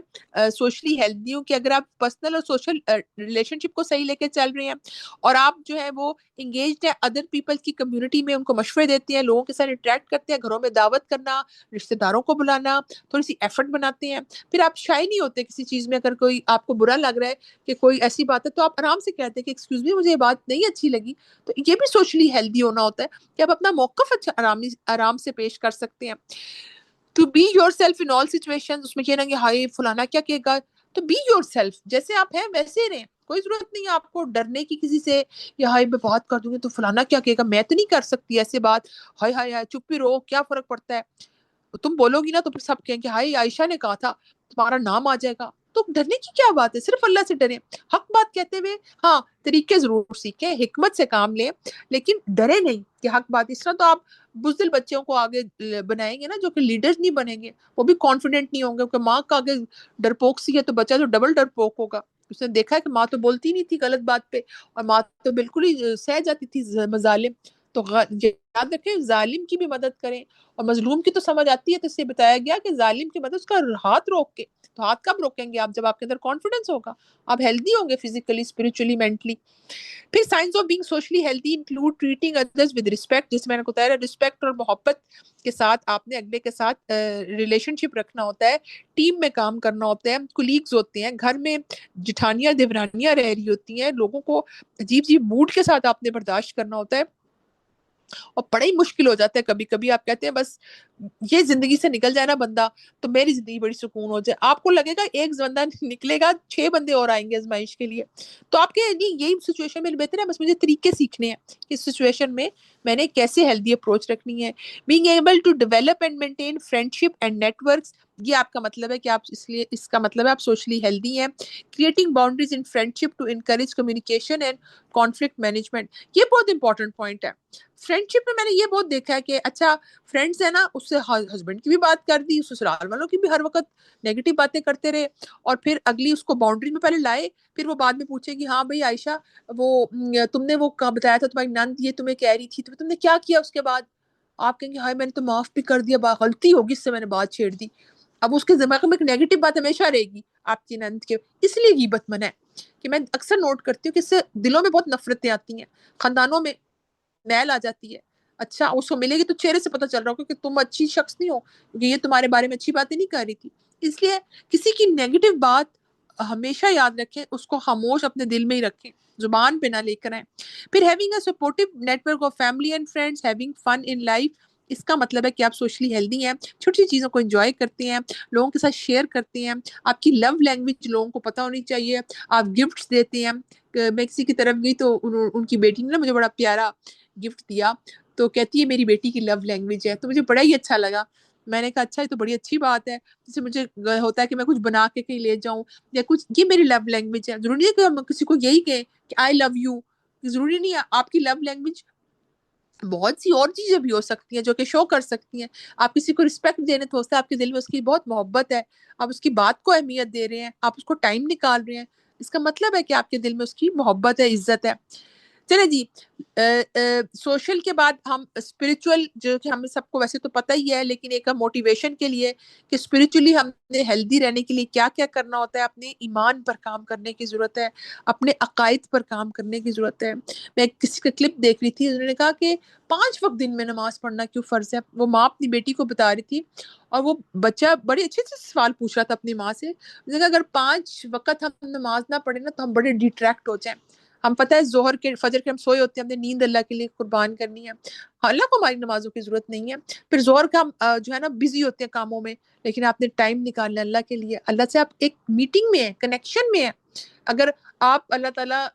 [SPEAKER 1] سوشلی ہیلدی ہوں. کہ اگر آپ پرسنل اور سوشل ریلیشن شپ کو صحیح لے کے چل رہے ہیں اور آپ جو ہے وہ انگیجڈ ہیں ادر پیپل کی کمیونٹی میں، ان کو مشورے دیتے ہیں، لوگوں کے ساتھ انٹریکٹ کرتے ہیں، گھروں میں دعوت کرنا، رشتہ داروں کو بلانا، تھوڑی سی ایفرٹ بناتے ہیں. پھر آپ شائع نہیں ہوتے کسی چیز میں. اگر کوئی آپ کو برا لگ رہا ہے کہ کوئی ایسی بات ہے تو آپ آرام سے کہتے ہیں کہ ایکسکیوز می مجھے یہ بات نہیں اچھی لگی. تو یہ بھی سوشلی ہیلدی ہونا ہوتا ہے کہ آپ اپنا موقف اچھا آرام سے پیش کر سکتے ہیں. To be yourself in all situation. اس میں کہنا کہ ہائی فلانا کیا کہے گا، تو بی یور سیلف جیسے آپ ہیں ویسے رہیں. کوئی ضرورت نہیں ہے آپ کو ڈرنے کی کسی سے، یا ہائی میں بات کر دوں گی تو فلانا کیا کہے گا، میں تو نہیں کر سکتی ایسے بات، ہائی ہائی ہائی چپ ہی رہو کیا فرق پڑتا ہے. تم بولو گی نا تو پھر سب کہیں گے ہائی عائشہ نے کہا تھا، تمہارا نام آ جائے گا. تو ڈرنے کی کیا بات ہے، صرف اللہ سے ڈریں. حق بات کہتے ہوئے ہاں طریقے ضرور سیکھیں، حکمت سے کام لیں، لیکن ڈرے نہیں کہ حق بات. اس طرح تو آپ بزدل بچوں کو آگے بنائیں گے نا جو کہ لیڈر نہیں بنیں گے، وہ بھی کانفیڈنٹ نہیں ہوں گے. کیونکہ ماں کا آگے ڈرپوک سی ہے تو بچہ تو ڈبل ڈرپوک ہوگا. اس نے دیکھا ہے کہ ماں تو بولتی نہیں تھی غلط بات پہ، اور ماں تو بالکل ہی سہ جاتی تھی مظالم. تو یاد رکھیں ظالم کی بھی مدد کریں، اور مظلوم کی تو سمجھ آتی ہے. تو اس سے بتایا گیا کہ ظالم کی مدد اس کا ہاتھ روک کے. تو ہاتھ کب روکیں گے آپ؟ جب آپ کے اندر کانفیڈنس ہوگا، آپ ہیلدی ہوں گے فزیکلی، اسپرچولی، مینٹلی. پھر science of being socially healthy include treating others with respect. جس میں نے کو بتایا رسپیکٹ اور محبت کے ساتھ آپ نے اگلے کے ساتھ ریلیشن شپ رکھنا ہوتا ہے. ٹیم میں کام کرنا ہوتا ہے، کولیگز ہوتے ہیں، گھر میں جٹھانیاں دیورانیاں رہ رہی ہوتی ہیں، لوگوں کو عجیب عجیب موڈ کے ساتھ آپ نے برداشت کرنا ہوتا ہے. اور بڑا ہی مشکل ہو جاتا ہے کبھی کبھی. آپ کہتے ہیں بس یہ زندگی سے نکل جائے نا بندہ تو میری زندگی بڑی سکون ہو جائے. آپ کو لگے گا ایک بندہ نکلے گا 6 بندے اور آئیں گے آزمائش کے لیے. تو آپ کے یہی سچویشن میں بہتر ہے، بس مجھے طریقے سیکھنے ہیں کہ اس سچویشن میں میں نے کیسے ہیلدی اپروچ رکھنی ہے. Being able to develop and maintain friendship and networks. یہ آپ کا مطلب ہے کہ آپ اس کا مطلب ہے آپ سوشلی ہیلدی ہیں. Creating boundaries in friendship to encourage communication and conflict management. یہ بہت امپورٹنٹ پوائنٹ ہے. فرینڈشپ میں نے یہ بہت دیکھا ہے کہ اچھا فرینڈس ہے نا، اس سے ہسبینڈ کی بھی بات کر دی، سسرال والوں کی بھی ہر وقت نیگیٹو باتیں کرتے رہے، اور پھر اگلی اس کو باؤنڈری میں پہلے لائے، پھر وہ بعد میں پوچھے گی ہاں بھائی عائشہ وہ تم نے وہ بتایا تھا تمہاری نند یہ تمہیں کہہ رہی تھی تو تم نے کیا کیا اس کے بعد. آپ کہیں گے ہائے میں نے تو معاف بھی کر دیا، غلطی ہوگی اس سے میں نے بات چھیڑ دی، اب اس کے دماغ میں ایک نیگیٹو بات ہمیشہ رہے گی آپ کی نند کے. اس لیے غیبت منع ہے کہ میں اکثر نوٹ کرتی ہوں کہ اس سے دلوں میں بہت نفرتیں آتی ہیں، خاندانوں میں میل آ جاتی ہے. اچھا اس کو ملے گی تو چہرے سے پتہ چل رہا ہو کہ تم اچھی شخص نہیں ہو، کیونکہ یہ تمہارے بارے میں اچھی باتیں نہیں کر رہی تھی. اس لیے کسی کی نیگیٹو بات ہمیشہ یاد رکھیں، اس کو خاموش اپنے دل میں ہی رکھیں، زبان پہ نہ لے کر آئیں. پھر having a supportive network of family and friends, having fun in life. اس کا مطلب ہے کہ آپ سوشلی ہیلدی ہیں، چھوٹی چھوٹی چیزوں کو انجوائے کرتے ہیں، لوگوں کے ساتھ شیئر کرتے ہیں، آپ کی لو لینگویج لوگوں کو پتہ ہونی چاہیے، آپ گفٹس دیتے ہیں. میں کسی کی طرف گئی تو ان کی بیٹی نے نا مجھے بڑا پیارا گفٹ دیا، تو کہتی ہے میری بیٹی کی لو لینگویج ہے، تو مجھے بڑا ہی اچھا لگا. میں نے کہا اچھا یہ تو بڑی اچھی بات ہے. جیسے مجھے ہوتا ہے کہ میں کچھ بنا کے کہیں لے جاؤں یا کچھ، یہ میری لو لینگویج ہے. ضروری ہے کہ ہم کسی کو یہی کہیں کہ آئی لو یو، ضروری نہیں ہے. آپ کی لو لینگویج بہت سی اور چیزیں بھی ہو سکتی ہیں جو کہ شو کر سکتی ہیں. آپ کسی کو رسپیکٹ دینے تو ہوتا ہے آپ کے دل میں اس کی بہت محبت ہے، آپ اس کی بات کو اہمیت دے رہے ہیں، آپ اس کو ٹائم نکال رہے ہیں، اس کا مطلب ہے کہ آپ کے دل میں اس کی محبت ہے، عزت ہے. چلے جی، سوشل کے بعد ہم اسپریچول، جو کہ ہمیں سب کو ویسے تو پتہ ہی ہے، لیکن ایک موٹیویشن کے لیے کہ اسپریچولی ہم نے ہیلدی رہنے کے لیے کیا کیا کرنا ہوتا ہے. اپنے ایمان پر کام کرنے کی ضرورت ہے، اپنے عقائد پر کام کرنے کی ضرورت ہے. میں کسی کا کلپ دیکھ رہی تھی، انہوں نے کہا کہ 5 وقت دن میں نماز پڑھنا کیوں فرض ہے. وہ ماں اپنی بیٹی کو بتا رہی تھی اور وہ بچہ بڑے اچھے سے سوال پوچھ رہا تھا اپنی ماں سے. اس نے کہا اگر 5 وقت ہم نماز نہ پڑھیں نا تو ہم بڑے ڈیٹریکٹ ہو جائیں. ہم پتہ ہے ظہر کے فجر کے ہم سوئے ہوتے ہیں، ہم نے نیند اللہ کے لیے قربان کرنی ہے، اللہ کو ہماری نمازوں کی ضرورت نہیں ہے. پھر ظہر کا ہم جو ہے نا بزی ہوتے ہیں کاموں میں، لیکن آپ نے ٹائم نکالنا اللہ کے لیے، اللہ سے آپ ایک میٹنگ میں ہیں، کنیکشن میں ہیں. اگر آپ اللہ تعالیٰ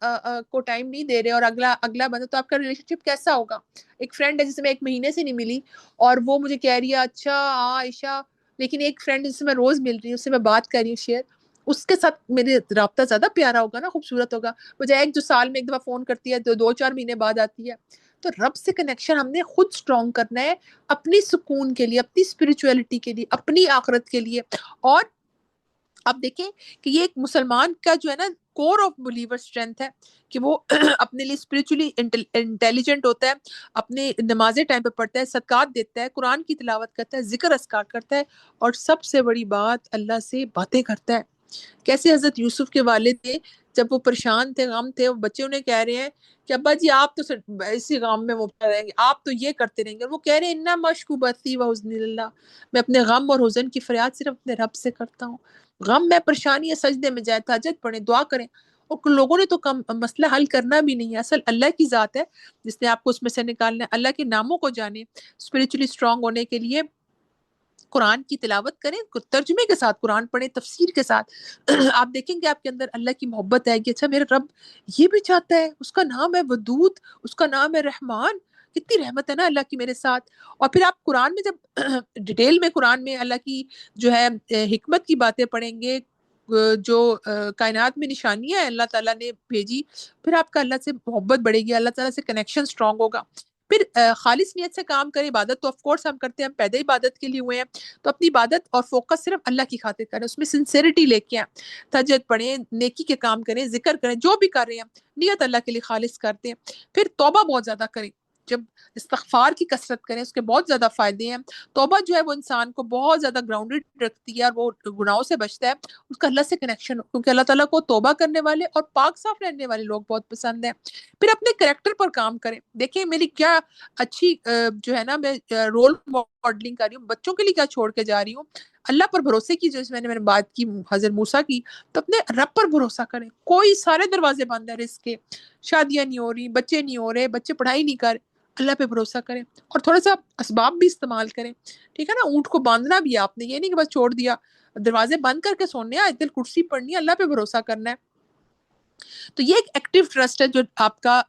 [SPEAKER 1] کو ٹائم نہیں دے رہے اور اگلا بندہ، تو آپ کا ریلیشن شپ کیسا ہوگا؟ ایک فرینڈ ہے جس سے میں 1 مہینے سے نہیں ملی اور وہ مجھے کہہ رہی ہے اچھا ہاں عائشہ، لیکن ایک فرینڈ جس سے میں روز مل رہی ہوں، اس سے میں بات کر رہی ہوں شیئر، اس کے ساتھ میرے رابطہ زیادہ پیارا ہوگا نا، خوبصورت ہوگا، بجائے ایک جو سال میں ایک دفعہ فون کرتی ہے، 2-4 مہینے بعد آتی ہے. تو رب سے کنیکشن ہم نے خود سٹرونگ کرنا ہے، اپنی سکون کے لیے، اپنی اسپریچولیٹی کے لیے، اپنی آخرت کے لیے. اور آپ دیکھیں کہ یہ ایک مسلمان کا جو ہے نا کور آف بلیور اسٹرینتھ ہے کہ وہ اپنے لیے اسپریچولی انٹیلیجنٹ ہوتا ہے، اپنے نمازیں ٹائم پہ پڑھتا ہے، صدقات دیتا ہے، قرآن کی تلاوت کرتا ہے، ذکر اذکار کرتا ہے، اور سب سے بڑی بات اللہ سے باتیں کرتا ہے. کیسے حضرت یوسف کے والد تھے، جب وہ پریشان تھے، غم تھے، وہ بچے انہیں کہہ رہے ہیں کہ ابا جی آپ تو اسی غم میں مبتلا رہیں گے، آپ تو یہ کرتے رہیں گے. اور وہ کہہ رہے ہیں انا مشکوبتی و حزن اللہ، میں اپنے غم اور حزن کی فریاد صرف اپنے رب سے کرتا ہوں. غم میں پریشانی ہے، سجدے میں جائیں، تہجد پڑھیں، دعا کریں. اور لوگوں نے تو کم مسئلہ حل کرنا بھی نہیں ہے، اصل اللہ کی ذات ہے جس نے آپ کو اس میں سے نکالنا ہے. اللہ کے ناموں کو جانیں، اسپریچولی اسٹرانگ ہونے کے لیے قرآن کی تلاوت کریں، ترجمے کے ساتھ قرآن پڑھیں، تفسیر کے ساتھ. آپ دیکھیں گے آپ کے اندر اللہ کی محبت ہے کہ اچھا میرا رب یہ بھی چاہتا ہے، اس کا نام ہے ودود، اس کا نام ہے رحمان، کتنی رحمت ہے نا اللہ کی میرے ساتھ. اور پھر آپ قرآن میں جب ڈیٹیل میں قرآن میں اللہ کی جو ہے حکمت کی باتیں پڑھیں گے، جو کائنات میں نشانیاں ہیں اللہ تعالیٰ نے بھیجی، پھر آپ کا اللہ سے محبت بڑھے گی، اللہ تعالیٰ سے کنیکشن اسٹرانگ ہوگا. پھر خالص نیت سے کام کریں. عبادت تو آف کورس ہم کرتے ہیں، ہم پیدا عبادت کے لیے ہوئے ہیں، تو اپنی عبادت اور فوکس صرف اللہ کی خاطر کریں، اس میں سنسیریٹی لے کے آئیں، تہجد پڑھیں، نیکی کے کام کریں، ذکر کریں، جو بھی کر رہے ہیں نیت اللہ کے لیے خالص کرتے ہیں. پھر توبہ بہت زیادہ کریں، جب استغفار کی کثرت کریں اس کے بہت زیادہ فائدے ہیں. توبہ جو ہے وہ انسان کو بہت زیادہ گراؤنڈڈ رکھتی ہے اور وہ گناہوں سے بچتا ہے، اس کا اللہ سے کنیکشن، کیونکہ اللہ تعالیٰ کو توبہ کرنے والے اور پاک صاف رہنے والے لوگ بہت پسند ہیں. پھر اپنے کریکٹر پر کام کریں. دیکھیں میری کیا اچھی جو ہے نا، میں رول ماڈلنگ کر رہی ہوں، بچوں کے لیے کیا چھوڑ کے جا رہی ہوں. اللہ پر بھروسے کی، جو میں نے بات کی حضرت موسیٰ کی، تو اپنے رب پر بھروسہ کریں. کوئی سارے دروازے بند ہیں رزق کے، شادیاں نہیں ہو رہی، بچے نہیں ہو رہے، بچے پڑھائی نہیں کر رہے، اللہ پہ بھروسہ کریں. اور تھوڑا سا اسباب بھی استعمال کریں، ٹھیک ہے نا. اونٹ کو باندھنا بھی ہے آپ نے، یہ نہیں کہ بس چھوڑ دیا، دروازے بند کر کے سونے ہیں، آیت الکرسی پڑھنی ہے، اللہ پہ بھروسہ کرنا ہے. تو یہ ایک ایکٹیو ٹرسٹ ہے جو آپ کا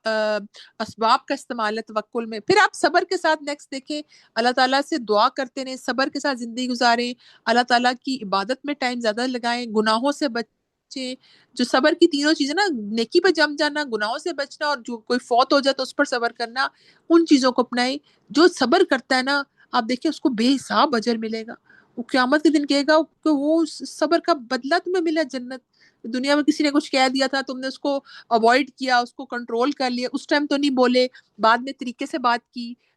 [SPEAKER 1] اسباب کا استعمال ہے توکل میں. پھر آپ صبر کے ساتھ نیکسٹ دیکھیں، اللہ تعالیٰ سے دعا کرتے رہیں، صبر کے ساتھ زندگی گزاریں، اللہ تعالیٰ کی عبادت میں ٹائم زیادہ لگائیں، گناہوں سے بچیں. جو صبر کی تینوں چیزیں نا، نیکی پہ جم جانا، گناہوں سے بچنا، اور جو کوئی فوت ہو جائے تو اس پر صبر کرنا، ان چیزوں کو اپنائیں. جو صبر کرتا ہے نا، آپ دیکھیں اس کو بے حساب اجر ملے گا. وہ قیامت کے دن کہے گا کہ وہ صبر کا بدلہ تمہیں ملا جنت. دنیا میں کسی نے کچھ کہہ دیا تھا، تم نے اس کو اوائڈ کیا، اس کو کنٹرول کر لیا، اس ٹائم تو نہیں بولے، بعد میں طریقے سے بات کی،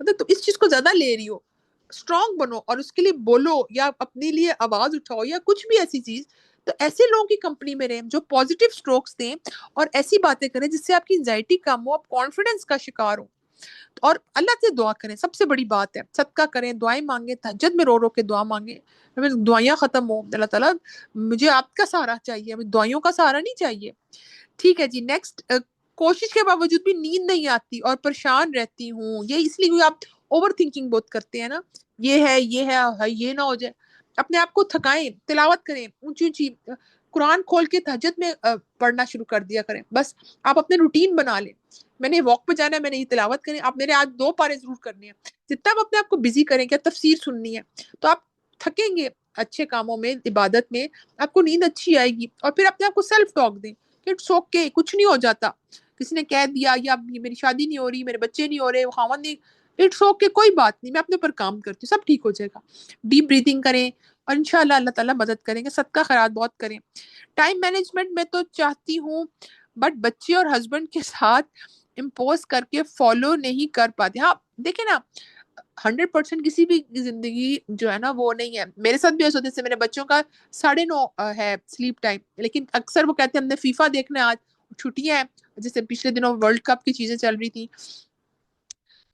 [SPEAKER 1] مطلب تم اس چیز کو زیادہ لے رہی ہو، اسٹرانگ بنو اور اس کے لیے بولو یا اپنے لیے آواز اٹھاؤ یا کچھ بھی ایسی چیز. تو ایسے لوگوں کی کمپنی میں رہیں جو پازیٹیو اسٹروکس دیں اور ایسی باتیں کریں جس سے آپ کی انزائٹی کم ہو، آپ کانفیڈنس کا شکار ہو. اور اللہ سے دعا کریں، سب سے بڑی بات ہے، صدقہ کریں، دعائیں مانگیں، تہجد میں رو رو کے دعا مانگیں. دعائیاں ختم ہو، اللہ تعالیٰ مجھے آپ کا سہارا چاہیے، مجھے دعائیوں کا سہارا نہیں چاہیے. ٹھیک ہے جی. نیکسٹ، کوشش کے باوجود بھی نیند نہیں آتی اور پریشان رہتی ہوں، یہ اس لیے آپ اوور تھنکنگ بہت کرتے ہیں نا، یہ ہے یہ نہ ہو جائے. اپنے آپ کو تھکائیں، تلاوت کریں اونچی اونچی، قرآن کھول کے تہجد میں پڑھنا شروع کر دیا کریں. بس آپ اپنے روٹین بنا لیں، میں نے واک پہ جانا ہے، میں نے یہ تلاوت کرنی، آپ میرے آج 2 پارے ضرور کرنے ہیں. جتنا آپ اپنے آپ کو بزی کریں، کیا تفسیر سننی ہے، تو آپ تھکیں گے اچھے کاموں میں، عبادت میں، آپ کو نیند اچھی آئے گی. اور پھر اپنے آپ کو سیلف ٹاک دیں کہ اٹس اوکے، کچھ نہیں ہو جاتا. کسی نے کہہ دیا یا میری شادی نہیں ہو رہی، میرے بچے نہیں ہو رہے، خاوند نہیں، اٹس اوکے، کوئی بات نہیں، میں اپنے اوپر کام کرتی ہوں، سب ٹھیک ہو جائے گا. ڈیپ بریتھنگ کریں اور انشاءاللہ اللہ تعالیٰ مدد کریں گے. صدقہ خیرات بہت کریں. ٹائم مینجمنٹ میں تو چاہتی ہوں بٹ بچے اور ہسبینڈ کے ساتھ امپوز کر کے فالو نہیں کر پاتی. ہاں دیکھیں نا، 100% کسی بھی زندگی جو ہے نا وہ نہیں ہے. میرے ساتھ بھی ایسا ہوتا ہے، جیسے میرے بچوں کا 9:30 ہے سلیپ ٹائم، لیکن اکثر وہ کہتے ہیں ہم نے فیفا دیکھنا ہے آج، چھٹیاں ہیں، جیسے پچھلے دنوں ورلڈ کپ کی چیزیں چل رہی تھی.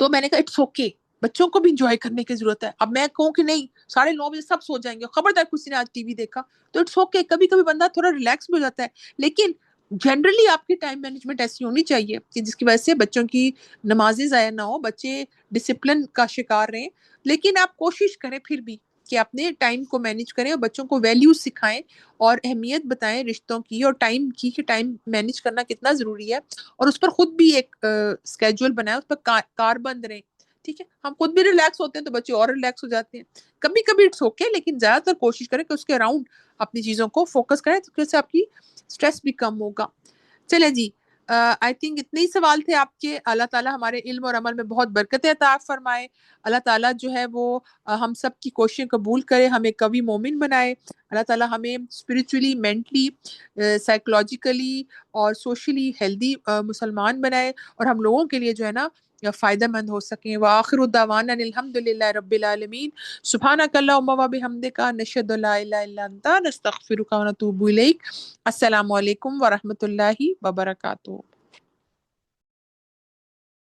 [SPEAKER 1] تو میں نے کہا اٹس اوکے، بچوں کو بھی انجوائے کرنے کی ضرورت ہے. اب میں کہوں کہ نہیں 9:30 سب سو جائیں گے، خبردار کسی نے آج ٹی وی دیکھا، تو اٹس اوکے، کبھی کبھی بندہ تھوڑا ریلیکس بھی ہو جاتا ہے. لیکن جنرلی آپ کی ٹائم مینجمنٹ ایسی ہونی چاہیے کہ جس کی وجہ سے بچوں کی نمازیں ضائع نہ ہو، بچے ڈسپلن کا شکار رہیں. لیکن آپ کوشش کریں پھر بھی کہ اپنے ٹائم کو مینیج کریں اور بچوں کو ویلیوز سکھائیں اور اہمیت بتائیں رشتوں کی اور ٹائم کی، کہ ٹائم مینیج کرنا کتنا ضروری ہے. اور اس پر خود بھی ایک اسکیجول بنائیں، اس پر کاربند رہیں. ٹھیک ہے، ہم خود بھی ریلیکس ہوتے ہیں تو بچے اور ریلیکس ہو جاتے ہیں. کبھی کبھی اٹس اوکے، لیکن زیادہ تر کوشش کریں کہ اس کے اراؤنڈ اپنی چیزوں کو فوکس کریں، تو اس سے آپ کی اسٹریس بھی کم ہوگا. چلے جی، آئی تھنک اتنے ہی سوال تھے آپ کے. اللہ تعالیٰ ہمارے علم اور عمل میں بہت برکت عطا فرمائے. اللہ تعالیٰ جو ہے وہ ہم سب کی کوششیں قبول کرے، ہمیں قوی مومن بنائے. اللہ تعالیٰ ہمیں اسپرچولی، مینٹلی، سائیکولوجیکلی اور سوشلی ہیلدی مسلمان بنائے، اور ہم لوگوں کے لیے جو ہے نا فائدہ مند ہو سکیں. وآخر دعوانا الحمد للہ رب العالمین. سبحانک اللہم و بحمدک، نشہد ان لا الہ الا انت، نستغفرک و نتوب الیک. السلام علیکم ورحمۃ اللہ وبرکاتہ.